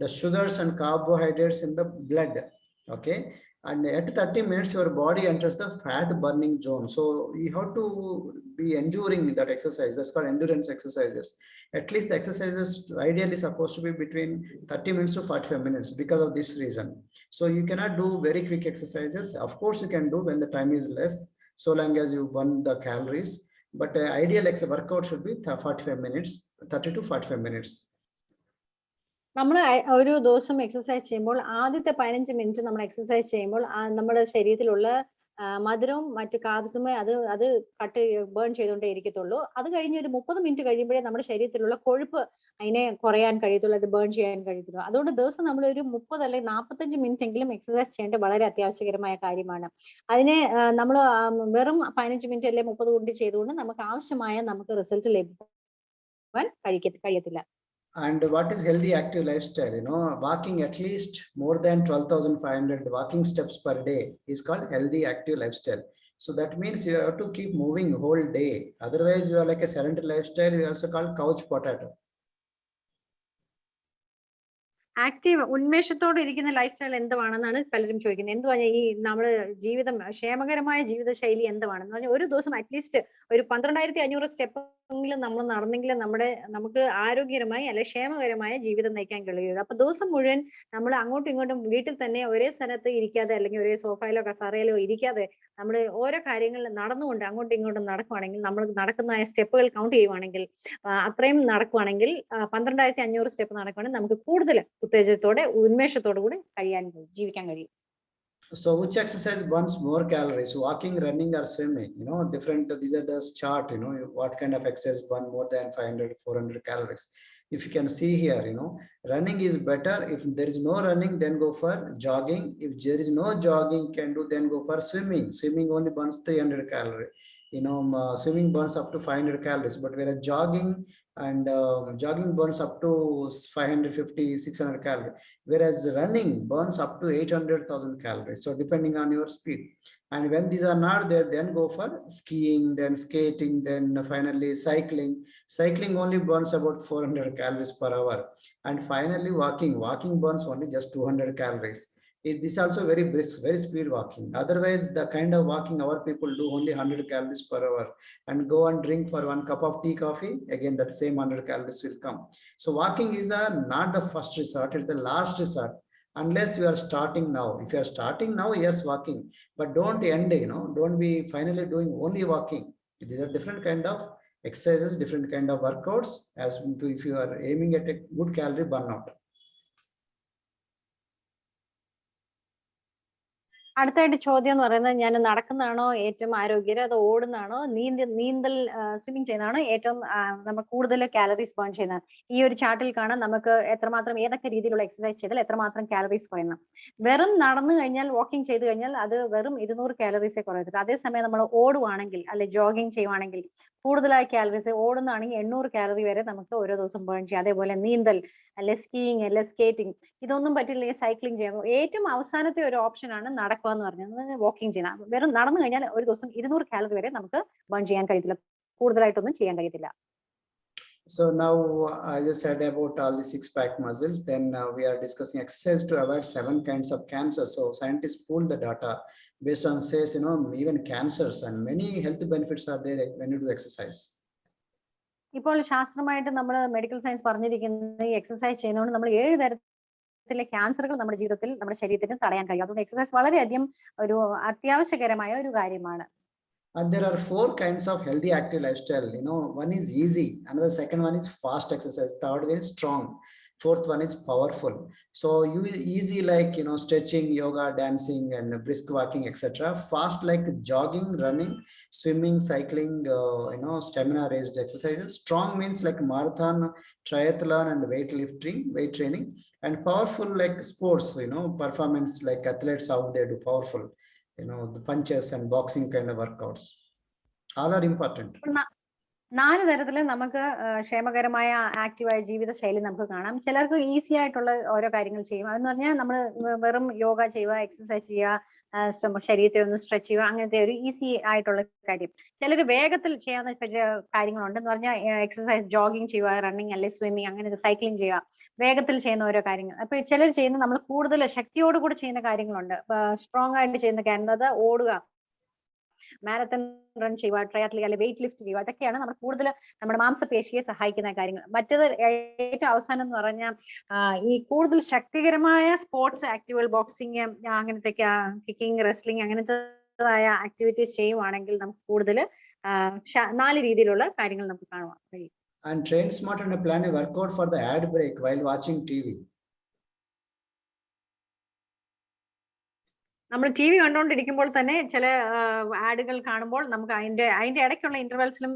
the sugars and carbohydrates in the blood. Okay. And at 30 minutes, your body enters the fat burning zone. So you have to be enduring that exercise. That's called endurance exercises. At least the exercises ideally supposed to be between 30 minutes to 45 minutes because of this reason. So you cannot do very quick exercises. Of course, you can do when the time is less, so long as you burn the calories. But ideal workout should be 45 minutes, 30 to 45 minutes. നമ്മൾ ഒരു ദിവസം exercise ചെയ്യുമ്പോൾ ആദ്യത്തെ 15 minute നമ്മൾ exercise ചെയ്യുമ്പോൾ നമ്മുടെ ശരീരത്തിലുള്ള മധുരവും മറ്റു കാർബ്സും അത് ബേൺ ചെയ്തുകൊണ്ടേ ഇരിക്കത്തുള്ളൂ. അത് കഴിഞ്ഞ് ഒരു 30 മിനിറ്റ് കഴിയുമ്പോഴേ നമ്മുടെ ശരീരത്തിലുള്ള കൊഴുപ്പ് അതിനെ കുറയാൻ കഴിയത്തുള്ളൂ, അത് ബേൺ ചെയ്യാൻ കഴിയത്തുള്ളൂ. അതുകൊണ്ട് ദിവസം നമ്മൾ ഒരു 30 അല്ലെങ്കിൽ 45 മിനിറ്റ് എങ്കിലും എക്സസൈസ് ചെയ്യേണ്ടത് വളരെ അത്യാവശ്യകരമായ കാര്യമാണ്. അതിനെ നമ്മൾ വെറും 15 മിനിറ്റ് അല്ലെങ്കിൽ 30 കൊണ്ട് ചെയ്തുകൊണ്ട് നമുക്ക് ആവശ്യമായ റിസൾട്ട് ലഭിക്കാൻ കഴിയത്തില്ല. And what is healthy active lifestyle? Walking at least more than 12,500 walking steps per day is called healthy active lifestyle. So that means you have to keep moving whole day. Otherwise, you are like a sedentary lifestyle. We also called couch potato. Active ഉന്മേഷത്തോടെ ഇരിക്കുന്ന life style എന്തുവാണെന്നാണ് പലരും ചോദിക്കുന്നത്. എന്തുവാണ് ഈ നമ്മുടെ ജീവിതം, ക്ഷേമകരമായ ജീവിതശൈലി എന്തുവാണെന്ന് പറഞ്ഞാൽ ഒരു ദിവസം അറ്റ്ലീസ്റ്റ് ഒരു 12,500 സ്റ്റെപ്പ് എങ്കിലും നമ്മൾ നടന്നെങ്കിൽ നമുക്ക് ആരോഗ്യകരമായി അല്ലെ ക്ഷേമകരമായ ജീവിതം നയിക്കാൻ കഴിയുള്ളൂ. അപ്പൊ ദിവസം മുഴുവൻ നമ്മൾ അങ്ങോട്ടും ഇങ്ങോട്ടും വീട്ടിൽ തന്നെ ഒരേ സ്ഥലത്ത് ഇരിക്കാതെ അല്ലെങ്കിൽ ഒരേ സോഫയിലോ കസാരയിലോ ഇരിക്കാതെ നമ്മൾ ഓരോ കാര്യങ്ങൾ നടന്നുകൊണ്ട് അങ്ങോട്ടും ഇങ്ങോട്ടും നടക്കുവാണെങ്കിൽ, നമ്മൾ നടക്കുന്ന സ്റ്റെപ്പുകൾ കൗണ്ട് ചെയ്യുവാണെങ്കിൽ, അത്രയും നടക്കുവാണെങ്കിൽ 12,500 സ്റ്റെപ്പ് നടക്കുവാണെങ്കിൽ നമുക്ക് കൂടുതൽ ഉത്തേജത്തോടെ ഉന്മേഷത്തോടു കൂടി ജീവിക്കാൻ കഴിയും. So which exercise burns more calories? Walking, running, or swimming? Different. These are the chart. What kind of exercise burn more than 500, 400 calories? If you can see here, running is better. If there is no running, then go for jogging. If there is no jogging, can do, then go for swimming. Swimming only burns 300 calories. Swimming burns up to 500 calories, but whereas jogging burns up to 550, 600 calories, whereas running burns up to 800,000 calories. So depending on your speed. And when these are not there, then go for skiing, then skating, then finally cycling. Cycling only burns about 400 calories per hour. And finally walking burns only just 200 calories. This also very brisk, very speed walking. Otherwise, the kind of walking our people do only 100 calories per hour, and go and drink for 1 cup of tea, coffee, again that same 100 calories will come. So walking is not the first resort, it's the last resort, unless you are starting now. If you are starting now, yes, walking, but don't end, don't be finally doing only walking. These are different kind of exercises, different kind of workouts, as to if you are aiming at a good calorie burnout. അടുത്തായിട്ട് ചോദ്യം എന്ന് പറയുന്നത്, ഞാൻ നടക്കുന്നതാണോ ഏറ്റവും ആരോഗ്യകരം, അതോ ഓടുന്നതാണോ, നീന്തൽ swimming ചെയ്യുന്നതാണോ ഏറ്റവും നമുക്ക് കൂടുതൽ കാലറീസ് ബേൺ ചെയ്യുന്നത്? ഈ ഒരു ചാർട്ടിൽ കാണാം നമുക്ക് എത്രമാത്രം ഏതൊക്കെ രീതിയിലുള്ള എക്സസൈസ് ചെയ്താൽ എത്രമാത്രം കാലറീസ് കുറയുന്നു. വെറും നടന്നു കഴിഞ്ഞാൽ, വാക്കിംഗ് ചെയ്തു കഴിഞ്ഞാൽ അത് വെറും 200 കാലറീസേ കുറയത്തുള്ളൂ. അതേസമയം നമ്മൾ ഓടുവാണെങ്കിൽ അല്ലെ ജോഗിങ് ചെയ്യുവാണെങ്കിൽ കൂടുതലായി കാലറീസ്, ഓടുന്നതാണെങ്കിൽ 800 കാലറി വരെ നമുക്ക് ഓരോ ദിവസം ബേൺ ചെയ്യാം. അതേപോലെ നീന്തൽ അല്ലെ സ്കീയിങ് അല്ലെ സ്കേറ്റിംഗ്, ഇതൊന്നും പറ്റില്ലെങ്കിൽ സൈക്ലിംഗ് ചെയ്യാം. ഏറ്റവും അവസാനത്തെ ഒരു ഓപ്ഷൻ ആണ് നടക്കുക എന്ന് പറഞ്ഞത്, വാക്കിംഗ് ചെയ്യണം. വെറും നടന്നു കഴിഞ്ഞാൽ ഒരു ദിവസം 200 കാലറി വരെ നമുക്ക് ബേൺ ചെയ്യാൻ കഴിയത്തില്ല, കൂടുതലായിട്ടൊന്നും ചെയ്യാൻ കഴിയത്തില്ല. So now I just said about all the 6-pack muscles. Then we are discussing exercise to avoid 7 kinds of cancer. So scientists pool the data based on says, even cancers, and many health benefits are there when you do exercise. ഇപ്പോൾ ശാസ്ത്രമായിട്ട് നമ്മൾ medical science പറഞ്ഞിരിക്കുന്നത് ഈ exercise ചെയ്യുന്നതുകൊണ്ട് നമ്മൾ 7 തരത്തിലെ ക്യാൻസറുകൾ നമ്മുടെ ജീവിതത്തിൽ, നമ്മുടെ ശരീരത്തിന് തടയാൻ കഴിയും. അതുകൊണ്ട് എക്സസൈസ് വളരെയധികം ഒരു അത്യാവശ്യകരമായ ഒരു കാര്യമാണ്. And there are 4 kinds of healthy active lifestyle. One is easy, another second one is fast exercise, third one is strong, fourth one is powerful. So you easy like stretching, yoga, dancing, and brisk walking, etc. Fast like jogging, running, swimming, cycling, stamina raised exercises. Strong means like marathon, triathlon, and weight training. And powerful like sports, performance like athletes out there do powerful, the punches and boxing kind of workouts. All are important. 4 തരത്തിൽ നമുക്ക് ക്ഷേമകരമായ ആക്റ്റീവായ ജീവിതശൈലി നമുക്ക് കാണാം. ചിലർക്ക് easy ആയിട്ടുള്ള ഓരോ കാര്യങ്ങൾ ചെയ്യും. അതെന്ന് പറഞ്ഞാൽ നമ്മൾ വെറും യോഗ ചെയ്യുക, എക്സസൈസ് ചെയ്യുക, ശരീരത്തെ ഒന്ന് സ്ട്രെച്ച് ചെയ്യുക, അങ്ങനത്തെ ഒരു ഈസി ആയിട്ടുള്ള കാര്യം. ചിലർ വേഗത്തിൽ ചെയ്യാവുന്ന കാര്യങ്ങളുണ്ടെന്ന് പറഞ്ഞാൽ എക്സസൈസ്, ജോഗിങ് ചെയ്യുക, റണ്ണിങ് അല്ലെ സ്വിമ്മിങ്, അങ്ങനെ സൈക്ലിംഗ് ചെയ്യുക, വേഗത്തിൽ ചെയ്യുന്ന ഓരോ കാര്യങ്ങൾ. അപ്പൊ ചിലർ ചെയ്യുന്ന നമ്മൾ കൂടുതൽ ശക്തിയോടുകൂടി ചെയ്യുന്ന കാര്യങ്ങളുണ്ട്. സ്ട്രോങ് ആയിട്ട് ചെയ്യുന്ന കാര്യം ഓടുക, മാരത്തൺ റൺ ചെയ്യുക, ട്രയാത്ലി അല്ലെ വെയിറ്റ് ലിഫ്റ്റ് ചെയ്യുക, അതൊക്കെയാണ് നമ്മൾ കൂടുതൽ നമ്മുടെ മാംസപേശിയെ സഹായിക്കുന്ന കാര്യങ്ങൾ. മറ്റേത് ഏറ്റവും അവസാനം എന്ന് പറഞ്ഞാൽ ഈ കൂടുതൽ ശക്തികരമായ സ്പോർട്സ് ആക്ടിവിറ്റികൾ, ബോക്സിങ്, അങ്ങനത്തെ കിക്കിംഗ്, റെസ്ലിംഗ്, അങ്ങനത്തേതായ ആക്ടിവിറ്റീസ് ചെയ്യുവാണെങ്കിൽ നമുക്ക് കൂടുതൽ 4 രീതിയിലുള്ള കാര്യങ്ങൾ നമുക്ക് കാണുവാൻ കഴിയും. And train smart and plan a workout for the ad break while watching TV. നമ്മൾ ടി വി കണ്ടുകൊണ്ടിരിക്കുമ്പോൾ തന്നെ ചില ആഡുകൾ കാണുമ്പോൾ നമുക്ക് അതിന്റെ ഇടയ്ക്കുള്ള ഇന്റർവെൽസിലും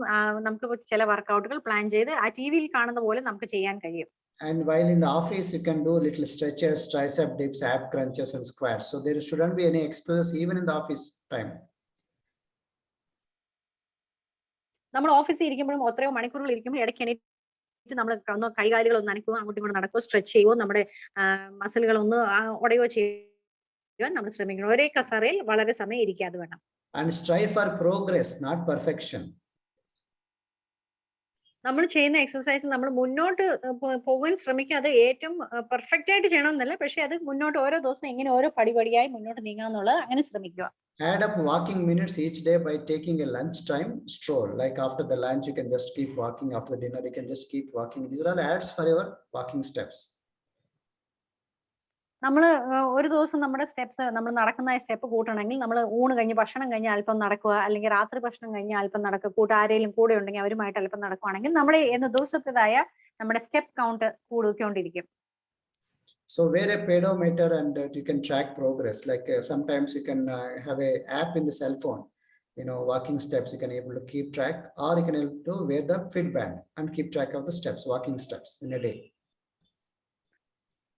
നമുക്ക് ചില വർക്കൗട്ടുകൾ പ്ലാൻ ചെയ്ത് ആ ടി വിയിൽ കാണുന്ന പോലെ നമുക്ക് ചെയ്യാൻ കഴിയും. And while in the office, you can do little stretches, tricep dips, ab crunches, and squats. So there shouldn't be any excuses even in the office time. നമ്മൾ ഓഫീസിൽ ഇരിക്കുമ്പോഴും എത്രയോ മണിക്കൂറുകൾ ഇരിക്കുമ്പോൾ ഇടയ്ക്ക് എണീറ്റ് നമ്മൾ ഒന്ന് കൈകാലുകൾ ഒന്ന് അനക്കുകയോ അങ്ങോട്ടും ഇങ്ങോട്ടും നടക്കുകയോ സ്ട്രെച്ച് ചെയ്യുകയോ നമ്മുടെ മസിലുകൾ ഒന്ന് ഉടയോ ചെയ്യാൻ നമ്മൾ ശ്രമിക്കണം. ഒരേ കസേരയിൽ വളരെ സമയം ഇരിക്കാതെ വേണം. And strive for progress, not perfection. നമ്മൾ ചെയ്യുന്ന എക്സസൈസ് നമ്മൾ മുന്നോട്ട് പോകാൻ ശ്രമിക്കുക. അത് ഏറ്റവും പെർഫെക്റ്റ് ആയിട്ട് ചെയ്യണമെന്നല്ല, പക്ഷെ അത് മുന്നോട്ട് ഓരോ ദിവസം എങ്ങനെ ഓരോ പടിപടിയായി മുന്നോട്ട് നീങ്ങാന്നുള്ളത് അങ്ങനെ ശ്രമിക്കുക. Add up walking minutes each day by taking a lunchtime stroll. Like after the lunch, you can just keep walking. After the dinner, you can just keep walking. These are all adds for your walking steps. നമ്മൾ ഒരു ദിവസം നമ്മുടെ steps നമ്മൾ നടക്കുന്ന step കൂട്ടണമെങ്കിൽ നമ്മൾ ഊണ് കഴിഞ്ഞ് ഭക്ഷണം കഴിഞ്ഞ് അല്പം നടക്കുക, അല്ലെങ്കിൽ രാത്രി ഭക്ഷണം കഴിഞ്ഞ് അല്പം നടക്കുക, കൂട്ടുകാരെങ്കിലും കൂടെ ഉണ്ടെങ്കിൽ അവരുമായിട്ട് അല്പം നടക്കുകയാണെങ്കിൽ നമ്മുടെ ദിവസത്തേതായ നമ്മുടെ സ്റ്റെപ്പ് കൗണ്ട് കൂടിക്കൊണ്ടിരിക്കും. So wear a pedometer and you can track progress. Like sometimes you can have a app in the cell phone, walking steps. You can able to keep track, or you can able to wear the Fitband and keep track of the steps, walking steps in a day.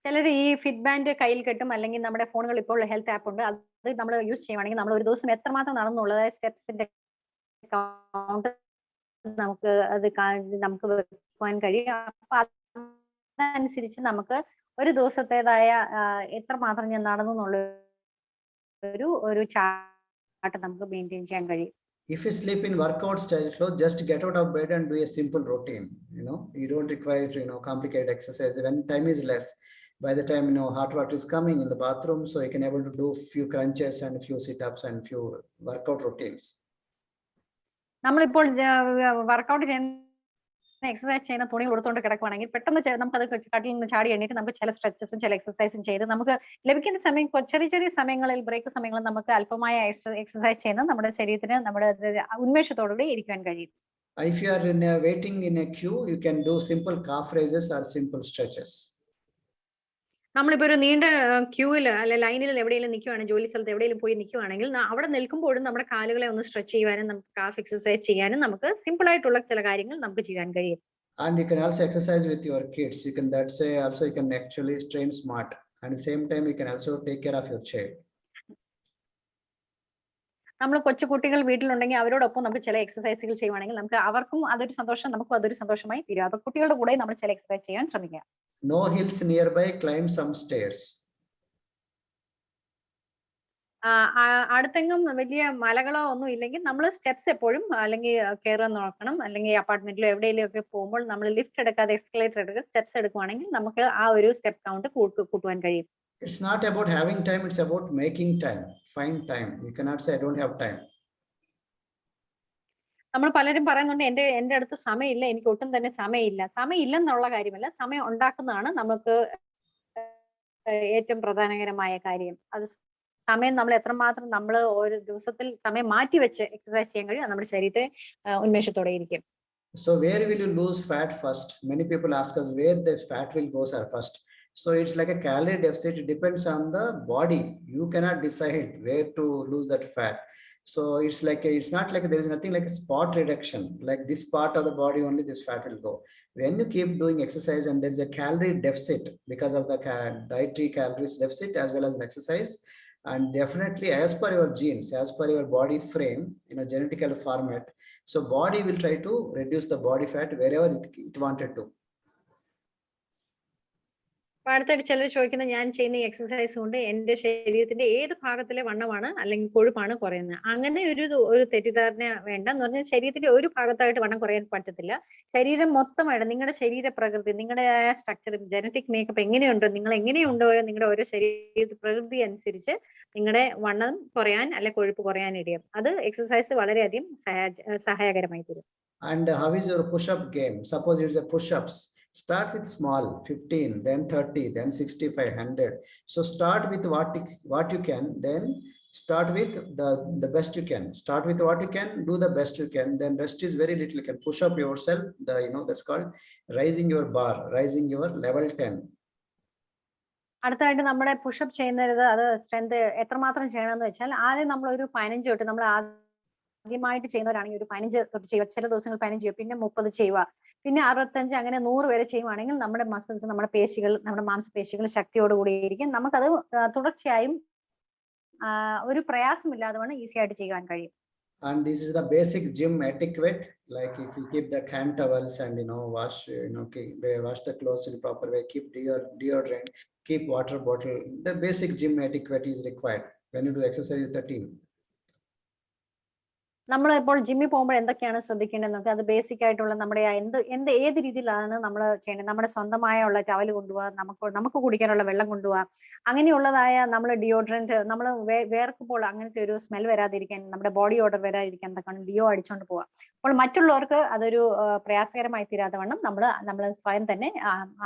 ചിലർ ഈ fit band കയ്യിൽ കെട്ടും, അല്ലെങ്കിൽ നമ്മുടെ ഫോണുകളിൽ ഇപ്പോൾ health app ഉണ്ട്, അത് നമ്മൾ യൂസ് ചെയ്യുവാണെങ്കിൽ നമ്മൾ ഒരു ദിവസം എത്രമാത്രം നടന്നുള്ളത് സ്റ്റെപ്സിന്റെ കൗണ്ട് നമുക്ക് വെക്കുവാൻ കഴിയും. അപ്പൊ അതനുസരിച്ച് നമുക്ക് ഒരു ദിവസത്തേതായ എത്രമാത്രം ഞാൻ നടന്നു എന്നുള്ള ഒരു ചാർട്ട് നമുക്ക് മെയിൻറ്റെയിൻ ചെയ്യാൻ കഴിയും. If you sleep in workout style clothes, just get out of bed and do a simple routine. You don't require complicated exercise when time is less. By the time hot water is coming in the bathroom, so you can able to do few crunches and few sit-ups and few workout routines. നമ്മളിപ്പോൾ workout ചെയ്യുന്ന exercise ചെയ്യുന്ന തുണി കൊടുത്തോണ്ട് കിടക്കുവാണെങ്കിൽ പെട്ടെന്ന് നമുക്കത് കട്ടിൽ നിന്ന് ചാടി എണ്ണീട്ട് നമുക്ക് ചില സ്ട്രെച്ചസും ചില എക്സസൈസും ചെയ്ത് നമുക്ക് ലഭിക്കുന്ന സമയം ചെറിയ ചെറിയ സമയങ്ങളിൽ ബ്രേക്ക് സമയങ്ങളിൽ നമുക്ക് അല്പമായ എക്സസൈസ് ചെയ്യുന്നത് നമ്മുടെ ശരീരത്തിന് നമ്മുടെ ഉന്മേഷത്തോടുകൂടി ഇരിക്കാൻ കഴിയും. If you are waiting in a queue, you can do simple calf raises or simple stretches. നമ്മളിപ്പോ ഒരു നീണ്ട ക്യൂവിൽ അല്ലെ ലൈനിൽ എവിടെയെങ്കിലും നിൽക്കുവാണെങ്കിൽ, ജോലി സ്ഥലത്ത് എവിടെയെങ്കിലും പോയി നിൽക്കുവാണെങ്കിൽ അവിടെ നിൽക്കുമ്പോഴും നമ്മുടെ കാലുകളെ ഒന്ന് സ്ട്രെച്ച് ചെയ്യാനും നമുക്ക് കാഫ് എക്സസൈസ് ചെയ്യാനും നമുക്ക് സിമ്പിൾ ആയിട്ടുള്ള ചില കാര്യങ്ങൾ നമുക്ക് ചെയ്യാൻ കഴിയും. And you can also exercise with your kids. You can also you can actually train smart, and at the same time you can also take care of your child. നമ്മൾ കൊച്ചുകുട്ടികൾ വീട്ടിലുണ്ടെങ്കിൽ അവരോടൊപ്പം നമുക്ക് ചില എക്സസൈസുകൾ ചെയ്യുവാണെങ്കിൽ നമുക്ക് അവർക്കും അതൊരു സന്തോഷം, നമുക്കും അതൊരു സന്തോഷമായി തീരും. അത് കുട്ടികളുടെ കൂടെ നമ്മൾ ചില എക്സസൈസ് ചെയ്യാൻ ശ്രമിക്കുക. No hills nearby, climb some stairs. അടുത്തെങ്ങും വലിയ മലകളോ ഒന്നും ഇല്ലെങ്കിൽ നമ്മൾ സ്റ്റെപ്സ് എപ്പോഴും അല്ലെങ്കിൽ കയറാൻ നോക്കണം. അല്ലെങ്കിൽ അപ്പാർട്ട്മെന്റിലോ എവിടെയെങ്കിലും ഒക്കെ പോകുമ്പോൾ നമ്മൾ ലിഫ്റ്റ് എടുക്കാതെ എസ്കലേറ്റർ എടുക്കുക സ്റ്റെപ്സ് എടുക്കുവാണെങ്കിൽ നമുക്ക് ആ ഒരു സ്റ്റെപ്പ് കൗണ്ട് കൂട്ടുവാൻ കഴിയും. It's not about having time, it's about making time. Find time. You cannot say I don't have time. നമ്മൾ പലരും പറയുന്നുണ്ട് എന്റെ അടുത്ത് സമയമില്ല, എനിക്ക് ഒട്ടും തന്നെ സമയമില്ല. സമയമില്ലെന്നുള്ള കാര്യമല്ല, സമയം ഉണ്ടാക്കുന്നതാണ് നമുക്ക് ഏറ്റവും പ്രധാനകരമായ കാര്യം. അത് സമയം നമ്മൾ എത്രമാത്രം നമ്മൾ ഒരു ദിവസത്തിൽ സമയം മാറ്റി വെച്ച് എക്സസൈസ് ചെയ്യാൻ കഴിയും, നമ്മുടെ ശരീരത്തെ ഉന്മേഷത്തോടെ ഇരിക്കും. So where will you lose fat first? Many people ask us where the fat will go first. So it's like a calorie deficit. It depends on the body. You cannot decide where to lose that fat. So it's not like there is nothing like a spot reduction. Like this part of the body only this fat will go. When you keep doing exercise and there is a calorie deficit because of the dietary calories deficit as well as an exercise, and definitely as per your genes, as per your body frame, genetical format, so body will try to reduce the body fat wherever it wanted to. അടുത്തായിട്ട് ചിലർ ചോദിക്കുന്നത് ഞാൻ ചെയ്യുന്ന exercise കൊണ്ട് എന്റെ ശരീരത്തിന്റെ ഏത് ഭാഗത്തിലെ വണ്ണമാണ് അല്ലെങ്കിൽ കൊഴുപ്പാണ് കുറയുന്നത്. അങ്ങനെ ഒരു തെറ്റിദ്ധാരണ വേണ്ട. എന്ന് പറഞ്ഞാൽ ശരീരത്തിന്റെ ഒരു ഭാഗത്തായിട്ട് വണ്ണം കുറയാൻ പറ്റത്തില്ല. ശരീരം മൊത്തമായിട്ട് നിങ്ങളുടെ ശരീര പ്രകൃതി, നിങ്ങളുടെ സ്ട്രക്ചർ, ജനറ്റിക് മേക്കപ്പ് എങ്ങനെയുണ്ടോ, നിങ്ങൾ എങ്ങനെയുണ്ടോ നിങ്ങളുടെ ഓരോ ശരീര പ്രകൃതി അനുസരിച്ച് നിങ്ങളുടെ വണ്ണം കുറയാൻ അല്ലെ കൊഴുപ്പ് കുറയാൻ ഇടയും. അത് എക്സസൈസ് വളരെയധികം സഹായകരമായി തരും. And how is your push-up game? Suppose it's a push-ups. Start with small, 15, then 30, then 65, 100. So start with what you can, then Start with the best you can. Start with what you can, do the best you can. Then rest is very little. You can push up yourself. That's called rising your bar, rising your level 10. അടുത്തായിട്ട് നമ്മുടെ pushup ചെയ്യുന്നത് അത് strength എത്രമാത്രം ചെയ്യണമെന്ന് വെച്ചാൽ ആദ്യം നമ്മൾ ഒരു 15 തൊട്ട് നമ്മൾ ആദ്യമായിട്ട് ചെയ്യുന്നവരാണെങ്കിൽ ഒരു 15 തൊട്ട് ചെയ്യുക. ചില ദിവസങ്ങൾ 15 ചെയ്യുക, പിന്നെ 30 ചെയ്യുക, പിന്നെ 65, അങ്ങനെ 100 വരെ ചെയ്യുവാണെങ്കിൽ നമ്മുടെ മസിൽസ്, നമ്മുടെ പേശികൾ, നമ്മുടെ മാംസപേശികൾ ശക്തിയോടുകൂടിയിരിക്കും. നമുക്കത് തുടർച്ചയായും ഒരു പ്രയാസമില്ലാതെ വേണം ഈസി ആയിട്ട് ചെയ്യാൻ കഴിയും. And this is the basic gym etiquette. Like if you keep the hand towels and wash the clothes in proper way, keep deodorant, keep water bottle. The basic gym etiquette is required when you do exercise with the team. നമ്മൾ ഇപ്പോൾ ജിമ്മിൽ പോകുമ്പോൾ എന്തൊക്കെയാണ് ശ്രദ്ധിക്കേണ്ടത് നോക്കുക. അത് basic ആയിട്ടുള്ള നമ്മുടെ ഏത് രീതിയിലാണ് നമ്മൾ ചെയ്യേണ്ടത്. നമ്മുടെ സ്വന്തമായ ഉള്ള ടവൽ കൊണ്ടുപോവുക, നമുക്ക് കുടിക്കാനുള്ള വെള്ളം കൊണ്ടുപോവുക, അങ്ങനെയുള്ളതായ നമ്മൾ ഡിയോഡ്രന്റ്, നമ്മൾ വേർക്കുമ്പോൾ അങ്ങനത്തെ ഒരു സ്മെൽ വരാതിരിക്കാൻ, നമ്മുടെ ബോഡി ഓർഡർ വരാതിരിക്കാൻ തക്കണം ഡിയോ അടിച്ചുകൊണ്ട് പോവുക. അപ്പോൾ മറ്റുള്ളവർക്ക് അതൊരു പ്രയാസകരമായി തീരാതെ വണ്ണം നമ്മൾ സ്വയം തന്നെ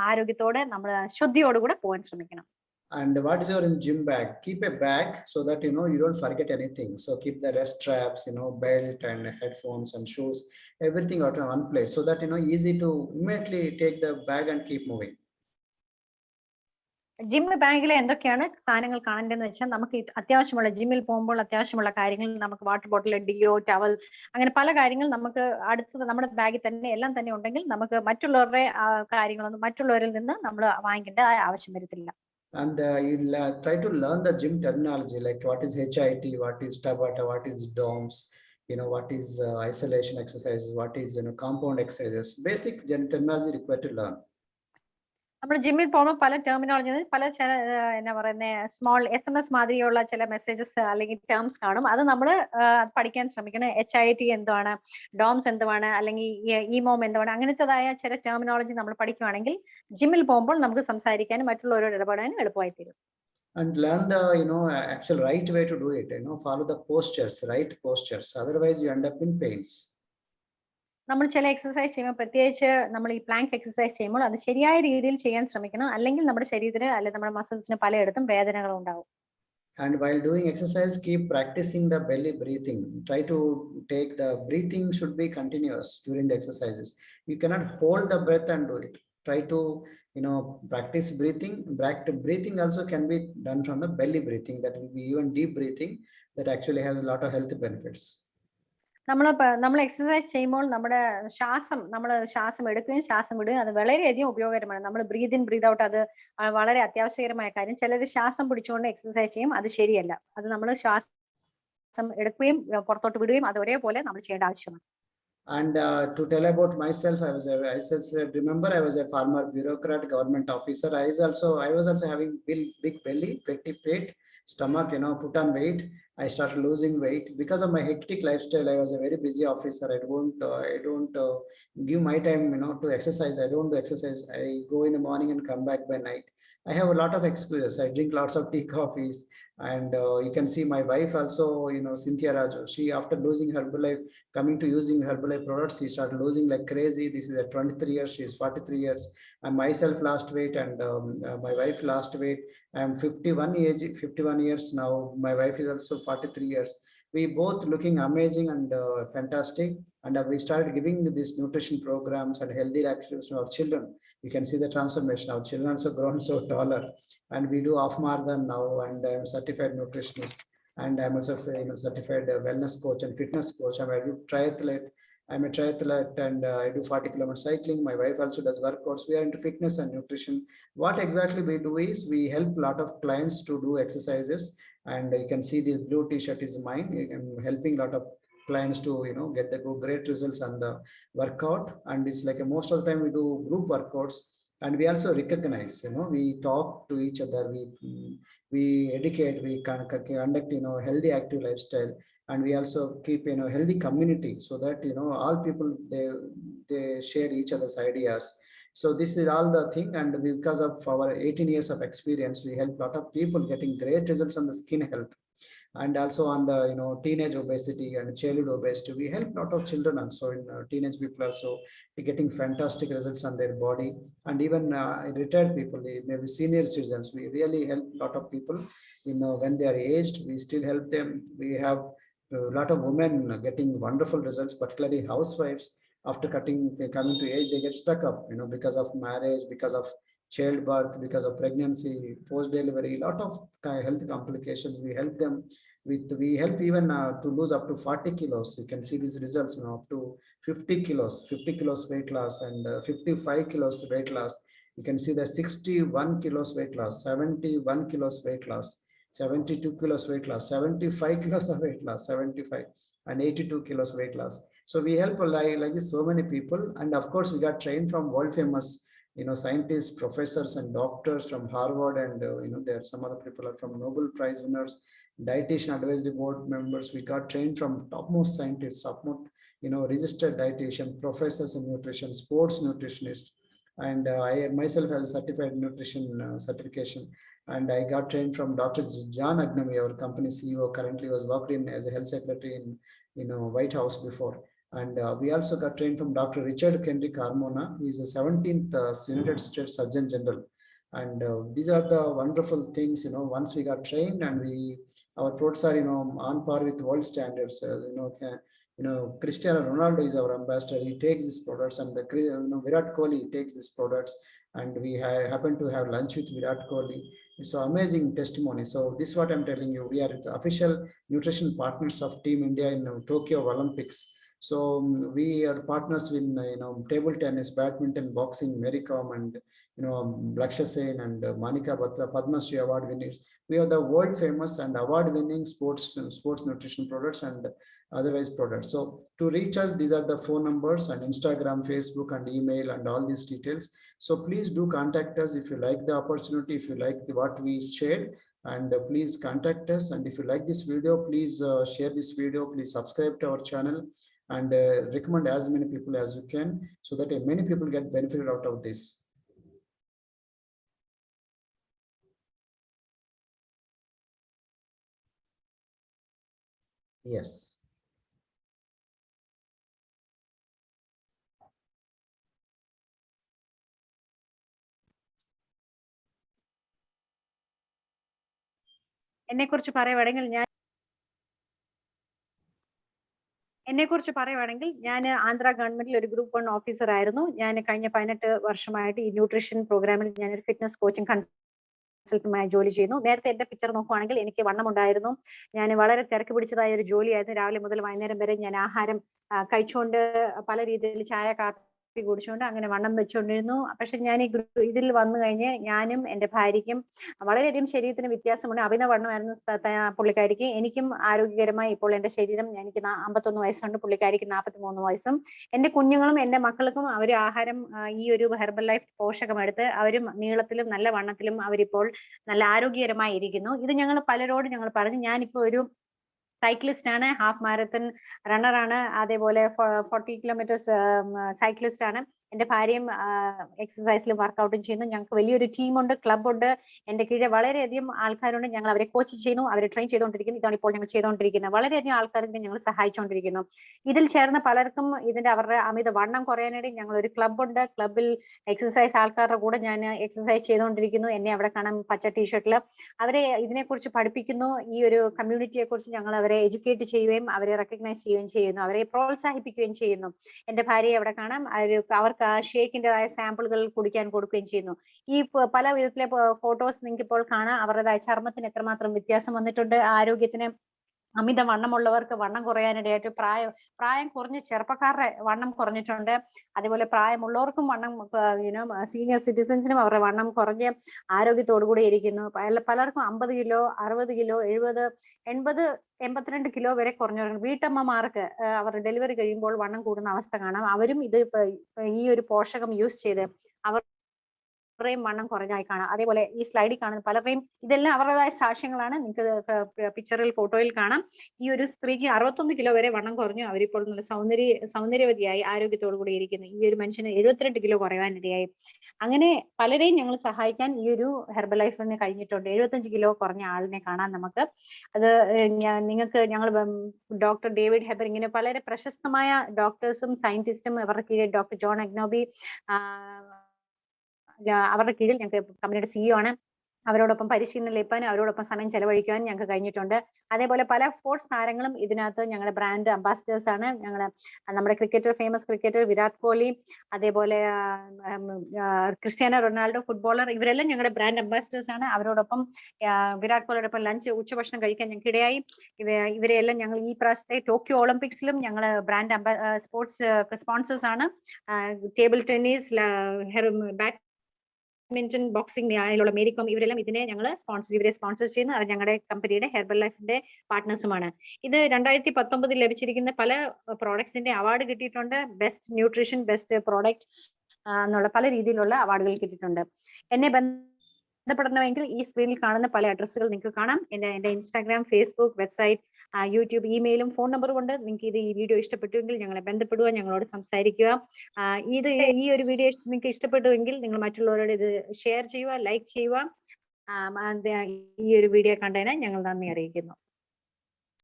ആരോഗ്യത്തോടെ നമ്മൾ ശുദ്ധിയോടുകൂടെ പോകാൻ ശ്രമിക്കണം. And what is your gym bag? Keep a bag so that you don't forget anything. So keep the rest straps, belt and headphones and shoes, everything out in one place, so that easy to immediately take the bag and keep moving. Gym ബാഗിൽ എന്തൊക്കെയാണ് സാധനങ്ങൾ കാണേണ്ടതെന്ന് വെച്ചാൽ, നമുക്ക് അത്യാവശ്യമുള്ള ജിമ്മിൽ പോകുമ്പോൾ അത്യാവശ്യമുള്ള കാര്യങ്ങൾ, നമുക്ക് വാട്ടർ ബോട്ടിൽ, ഡിയോ, ടവൽ, അങ്ങനെ പല കാര്യങ്ങൾ നമുക്ക് അടുത്ത് നമ്മുടെ ബാഗിൽ തന്നെ എല്ലാം തന്നെ ഉണ്ടെങ്കിൽ നമുക്ക് മറ്റുള്ളവരുടെ കാര്യങ്ങളൊന്നും മറ്റുള്ളവരിൽ നിന്ന് നമ്മൾ വാങ്ങിക്കേണ്ട ആവശ്യം വരത്തില്ല. And you'll try to learn the gym terminology, like what is HIIT, what is Tabata, what is DOMS, what is isolation exercises, what is compound exercises. Basic terminology required to learn. നമ്മൾ ജിമ്മിൽ പോകുമ്പോൾ പല terminology, പല എന്നാ പറയുന്നത് small SMS മാതിരിയുള്ള ചില messages അല്ലെങ്കിൽ ടേംസ് കാണും. അത് നമ്മൾ പഠിക്കാൻ ശ്രമിക്കണം. HIIT എന്താണ്, ഡോംസ് എന്താണ്, അല്ലെങ്കിൽ ഇമോം എന്താണ്, അങ്ങനത്തേതായ ചില ടെർമിനോളജി നമ്മൾ പഠിക്കുകയാണെങ്കിൽ ജിമ്മിൽ പോകുമ്പോൾ നമുക്ക് സംസാരിക്കാനും മറ്റുള്ളവരോട് ഇടപെടാനും എളുപ്പമായി തീരും. And learn the actual right way to do it. Follow the postures, right postures. Otherwise you end up in pains. നമ്മൾ ചില എക്സസൈസ് ചെയ്യുമ്പോൾ, പ്രത്യേകിച്ച് നമ്മൾ ഈ പ്ലാങ്ക് എക്സസൈസ് ചെയ്യുമ്പോൾ അത് ശരിയായ രീതിയിൽ ചെയ്യാൻ ശ്രമിക്കണം. അല്ലെങ്കിൽ നമ്മുടെ ശരീരത്തിന് അല്ലെങ്കിൽ നമ്മുടെ മസിൽസിന് പലയിടത്തും വേദനകൾ ഉണ്ടാവും. And while doing exercise, keep practicing the belly breathing. Try to take the breathing should be continuous during the exercises. You cannot hold the breath and do it. Try to practice breathing. Breathing also can be done from the belly breathing. That will be even deep breathing that actually has a lot of health benefits. നമ്മൾ exercise ചെയ്യുമ്പോൾ നമ്മുടെ ശ്വാസം എടുക്കുകയും ശ്വാസം വിടുകയും അത് വളരെയധികം ഉപയോഗകരമാണ്. നമ്മൾ ബ്രീത്ത് ഇൻ ബ്രീത്ത് ഔട്ട്, അത് വളരെ അത്യാവശ്യകരമായ കാര്യം. ചിലർ ശ്വാസം പിടിച്ചുകൊണ്ട് എക്സസൈസ് ചെയ്യും, അത് ശരിയല്ല. അത് നമ്മൾ ശ്വാസം എടുക്കുകയും പുറത്തോട്ട് വിടുകയും അത് ഒരേപോലെ നമ്മൾ ചെയ്യേണ്ട ആവശ്യമാണ്. And to tell about myself, remember I was a former bureaucrat, government officer. I was also having big belly, petty pate, stomach, put on weight. I started losing weight because of my hectic lifestyle. I was a very busy officer. I don't give my time, to exercise. I don't do exercise. I go in the morning and come back by night. I have a lot of excuses. I drink lots of tea, coffees, and you can see my wife also, Cynthia Raju. She, after losing Herbalife, coming to using Herbalife products, she started losing like crazy. This is at 23 years. She is 43 years. I myself lost weight, and my wife lost weight. I am 51 years now. My wife is also 43 years. We both looking amazing and fantastic. And we started giving these nutrition programs and healthy activities to our children. You can see the transformation. Our children also grown so taller, and we do half marathon now. And I am a certified nutritionist, and I'm also certified wellness coach and fitness coach. I'm a triathlete. I'm a triathlete, and I do 40-kilometer cycling. My wife also does workouts. We are into fitness and nutrition. What exactly we do is we help a lot of clients to do exercises, and you can see the blue t-shirt is mine. I'm helping a lot of clients to get the great results on the workout. And it's like most of the time we do group workouts, and we also recognize, we talk to each other, we educate, we conduct healthy active lifestyle, and we also keep healthy community, so that all people they share each other's ideas. So this is all the thing, and because of our 18 years of experience, we help a lot of people getting great results on the skin health, and also on the teenage obesity and childhood obesity. We help a lot of children also in teenage people also getting fantastic results on their body, and even retired people, maybe senior citizens. We really help a lot of people. When they are aged, we still help them. We have a lot of women getting wonderful results, particularly housewives. After coming to age, they get stuck up, because of marriage, because of childbirth, because of pregnancy, post delivery, a lot of health complications. We help them we help even to lose up to 40 kilos. You can see these results, up to 50 kilos weight loss, and 55 kilos weight loss. You can see the 61 kilos weight loss, 71 kilos weight loss, 72 kilos weight loss, 75 kilos of weight loss, 75 and 82 kilos weight loss. So we help like this so many people. And of course, we got trained from world famous scientists, professors, and doctors from Harvard, and there are some other people are from Nobel Prize winners, dietitian advisory board members. We got trained from topmost scientists, topmost registered dietitian, professors in nutrition, sports nutritionist, and I myself have a certified nutrition certification. And I got trained from Dr. John Agnami, our company CEO. Currently was working as a health secretary in White House before. And we also got trained from Dr. Richard Henry Carmona. He is the 17th United States Surgeon General. And these are the wonderful things, once we got trained, and our products are, on par with world standards. Cristiano Ronaldo is our ambassador. He takes these products, and Virat Kohli takes these products, and we happen to have lunch with Virat Kohli. So amazing testimony. So this is what I'm telling you. We are the official nutrition partners of Team India in Tokyo Olympics. So we are partners with table tennis, badminton, boxing, Mary Kom, and Lakshya Sen, and Manika Batra, Padma Shri award winners. We are the world famous and award winning sports nutrition products and otherwise products. So to reach us, these are the phone numbers, and Instagram, Facebook, and email, and all these details. So please do contact us if you like the opportunity, if you like what we shared, and please contact us. And if you like this video, please share this video, please subscribe to our channel, and recommend as many people as you can, so that many people get benefited out of this. Yes. എന്നെക്കുറിച്ച് പറയുവാണെങ്കിൽ ഞാൻ ആന്ധ്ര ഗവൺമെന്റിൽ ഒരു group 1 officer ആയിരുന്നു. ഞാൻ കഴിഞ്ഞ 18 വർഷമായിട്ട് ഈ ന്യൂട്രീഷൻ പ്രോഗ്രാമിൽ ഞാനൊരു ഫിറ്റ്നസ് കോച്ചിങ് കൺസൾട്ടന്റായി ജോലി ചെയ്യുന്നു. നേരത്തെ എന്റെ പിക്ചർ നോക്കുവാണെങ്കിൽ എനിക്ക് വണ്ണം ഉണ്ടായിരുന്നു. ഞാൻ വളരെ തിരക്ക് പിടിച്ചതായ ഒരു ജോലിയായിരുന്നു. രാവിലെ മുതൽ വൈകുന്നേരം വരെ ഞാൻ ആഹാരം കഴിച്ചുകൊണ്ട് പല രീതിയിൽ ചായ കാപ്പി കുടിച്ചുകൊണ്ട് അങ്ങനെ വണ്ണം വെച്ചുകൊണ്ടിരുന്നു. പക്ഷെ ഞാൻ ഈ ഇതിൽ വന്നു കഴിഞ്ഞ് ഞാനും എന്റെ ഭാര്യയ്ക്കും വളരെയധികം ശരീരത്തിന് വ്യത്യാസമുണ്ട്. അഭിനവ വണ്ണമായിരുന്നു പുള്ളിക്കാരിക്ക്. എനിക്കും ആരോഗ്യകരമായി ഇപ്പോൾ എന്റെ ശരീരം, എനിക്ക് 51 വയസ്സുണ്ട്, പുള്ളിക്കാരിക്ക് 43 വയസ്സും. എന്റെ കുഞ്ഞുങ്ങളും എന്റെ മക്കൾക്കും അവർ ആഹാരം ഈ ഒരു ഹെർബൽ ലൈഫ് പോഷകം എടുത്ത് അവരും നീളത്തിലും നല്ല വണ്ണത്തിലും അവരിപ്പോൾ നല്ല ആരോഗ്യകരമായി ഇരിക്കുന്നു. ഇത് ഞങ്ങൾ പലരോട് ഞങ്ങൾ പറഞ്ഞു. ഞാനിപ്പോ ഒരു സൈക്ലിസ്റ്റ് ആണ്, ഹാഫ് മാരത്തൺ റണ്ണർ ആണ്, അതേപോലെ 40 കിലോമീറ്റേഴ്സ് സൈക്ലിസ്റ്റ് ആണ്. എന്റെ ഭാര്യയും എക്സസൈസിലും വർക്കൗട്ടും ചെയ്യുന്നു. ഞങ്ങൾക്ക് വലിയൊരു ടീമുണ്ട്, ക്ലബുണ്ട്. എന്റെ കീഴെ വളരെയധികം ആൾക്കാരുണ്ട്. ഞങ്ങൾ അവരെ കോച്ച് ചെയ്യുന്നു, അവരെ ട്രെയിൻ ചെയ്തുകൊണ്ടിരിക്കുന്നു. ഇതാണ് ഇപ്പോൾ ഞങ്ങൾ ചെയ്തുകൊണ്ടിരിക്കുന്നത്. വളരെയധികം ആൾക്കാർക്ക് ഞങ്ങൾ സഹായിച്ചുകൊണ്ടിരിക്കുന്നു. ഇതിൽ ചേർന്ന പലർക്കും അവരുടെ അമിത വണ്ണം കുറയാനായിട്ട് ഞങ്ങൾ ഒരു ക്ലബുണ്ട്. ക്ലബിൽ എക്സസൈസ് ആൾക്കാരുടെ കൂടെ ഞാൻ എക്സസൈസ് ചെയ്തുകൊണ്ടിരിക്കുന്നു. എന്നെ അവിടെ കാണാം പച്ച ടീഷർട്ടിൽ. അവരെ ഇതിനെക്കുറിച്ച് പഠിപ്പിക്കുന്നു. ഈ ഒരു കമ്മ്യൂണിറ്റിയെ കുറിച്ച് ഞങ്ങൾ അവരെ എഡ്യൂക്കേറ്റ് ചെയ്യുകയും അവരെ റെക്കഗ്നൈസ് ചെയ്യുകയും ചെയ്യുന്നു, അവരെ പ്രോത്സാഹിപ്പിക്കുകയും ചെയ്യുന്നു. എന്റെ ഭാര്യയെ അവിടെ കാണാം. അവർക്ക് ഷേക്കിൻ്റെതായ സാമ്പിളുകൾ കുടിക്കാൻ കൊടുക്കുകയും ചെയ്യുന്നു. ഈ പല വിധത്തിലെ ഫോട്ടോസ് നിങ്ങൾക്ക് ഇപ്പോൾ കാണാം. അവരുടേതായ ചർമ്മത്തിന് എത്രമാത്രം വ്യത്യാസം വന്നിട്ടുണ്ട്, ആരോഗ്യത്തിന്. അമിത വണ്ണമുള്ളവർക്ക് വണ്ണം കുറയാനിടയായിട്ട് പ്രായം കുറഞ്ഞ ചെറുപ്പക്കാരുടെ വണ്ണം കുറഞ്ഞിട്ടുണ്ട്. അതേപോലെ പ്രായമുള്ളവർക്കും വണ്ണം, സീനിയർ സിറ്റിസൺസിനും അവരുടെ വണ്ണം കുറഞ്ഞ് ആരോഗ്യത്തോടുകൂടി ഇരിക്കുന്നു. പലർക്കും 50 കിലോ, 60 കിലോ, 70, 80, 82 കിലോ വരെ കുറഞ്ഞവരുണ്ട്. വീട്ടമ്മമാർക്ക് അവർ ഡെലിവറി കഴിയുമ്പോൾ വണ്ണം കൂടുന്ന അവസ്ഥ കാണാം. അവരും ഇത് ഈ ഒരു പോഷകം യൂസ് ചെയ്ത് അവർ പലരുടെയും വണ്ണം കുറഞ്ഞായി കാണാം. അതേപോലെ ഈ സ്ലൈഡിൽ കാണുന്ന പലരുടെയും ഇതെല്ലാം അവരുടേതായ സാക്ഷ്യങ്ങളാണ്. നിങ്ങൾക്ക് പിക്ചറിൽ ഫോട്ടോയിൽ കാണാം. ഈ ഒരു സ്ത്രീക്ക് 61 കിലോ വരെ വണ്ണം കുറഞ്ഞു. അവരിപ്പോൾ നല്ല സൗന്ദര്യവതിയായി ആരോഗ്യത്തോടു കൂടി ഇരിക്കുന്നു. ഈ ഒരു മനുഷ്യന് 72 കിലോ കുറയാനിടയായി. അങ്ങനെ പലരെയും ഞങ്ങൾ സഹായിക്കാൻ ഈ ഒരു ഹെർബൽ ലൈഫിന് കഴിഞ്ഞിട്ടുണ്ട്. 75 കിലോ കുറഞ്ഞ ആളിനെ കാണാൻ നമുക്ക്. അത് നിങ്ങൾക്ക് ഞങ്ങൾ ഡോക്ടർ ഡേവിഡ് ഹെബർ ഇങ്ങനെ വളരെ പ്രശസ്തമായ ഡോക്ടേഴ്സും സയന്റിസ്റ്റും അവരുടെ കീഴിൽ ഡോക്ടർ ജോൺ അഗ്നോബി അവരുടെ കീഴിൽ ഞങ്ങൾക്ക് കമ്പനിയുടെ സിഇഒ ആണ്. അവരോടൊപ്പം പരിശീലനം ലഭിക്കാനും അവരോടൊപ്പം സമയം ചെലവഴിക്കാനും ഞങ്ങൾക്ക് കഴിഞ്ഞിട്ടുണ്ട്. അതേപോലെ പല സ്പോർട്സ് താരങ്ങളും ഇതിനകത്ത് ഞങ്ങളുടെ ബ്രാൻഡ് അംബാസിഡേഴ്സ് ആണ്. നമ്മുടെ ഫേമസ് ക്രിക്കറ്റർ വിരാട് കോഹ്ലി, അതേപോലെ ക്രിസ്ത്യാനോ റൊണാൾഡോ ഫുട്ബോളർ, ഇവരെല്ലാം ഞങ്ങളുടെ ബ്രാൻഡ് അംബാസിഡേഴ്സ് ആണ്. അവരോടൊപ്പം വിരാട് കോഹ്ലിയോടൊപ്പം ഉച്ചഭക്ഷണം കഴിക്കാൻ ഞങ്ങൾക്ക് ഇടയായി. ഇവരെയെല്ലാം ഞങ്ങൾ ഈ പ്രാവശ്യത്തെ ടോക്കിയോ ഒളിമ്പിക്സിലും ഞങ്ങൾ ബ്രാൻഡ് സ്പോർട്സ് സ്പോൺസേഴ്സ് ആണ്. ടേബിൾ ടെന്നീസ്, ബാഡ്മിന്റൺ, ബോക്സിംഗ് അതിലുള്ള മേരികോം, ഇവരെല്ലാം ഇവരെ സ്പോൺസർ ചെയ്യുന്നു. അവർ ഞങ്ങളുടെ കമ്പനിയുടെ ഹെർബൽ ലൈഫിന്റെ പാർട്ട്നേഴ്സുമാണ്. ഇത് 2019 ലഭിച്ചിരിക്കുന്ന പല പ്രോഡക്ട്സിന്റെ അവാർഡ് കിട്ടിയിട്ടുണ്ട്. ബെസ്റ്റ് ന്യൂട്രീഷൻ, ബെസ്റ്റ് പ്രോഡക്റ്റ് എന്നുള്ള പല രീതിയിലുള്ള അവാർഡുകൾ കിട്ടിയിട്ടുണ്ട്. എന്നെ ബന്ധപ്പെടണമെങ്കിൽ ഈ സ്ക്രീനിൽ കാണുന്ന പല അഡ്രസ്സുകൾ നിങ്ങൾക്ക് കാണാം. എന്റെ ഇൻസ്റ്റാഗ്രാം, ഫേസ്ബുക്ക്, വെബ്സൈറ്റ്, യൂട്യൂബ്, ഇമെയിലും ഫോൺ നമ്പറും ഉണ്ട്. നിങ്ങൾക്ക് ഈ വീഡിയോ ഇഷ്ടപ്പെട്ടുവെങ്കിൽ ഞങ്ങളെ ബന്ധപ്പെടുക, ഞങ്ങളോട് സംസാരിക്കുക. ഈ ഒരു വീഡിയോ നിങ്ങൾക്ക് ഇഷ്ടപ്പെട്ടുവെങ്കിൽ നിങ്ങൾ മറ്റുള്ളവരോട് ഇത് ഷെയർ ചെയ്യുക, ലൈക്ക് ചെയ്യുക. ഈ ഒരു വീഡിയോ കണ്ടതിന് ഞങ്ങൾ നന്ദി അറിയിക്കുന്നു.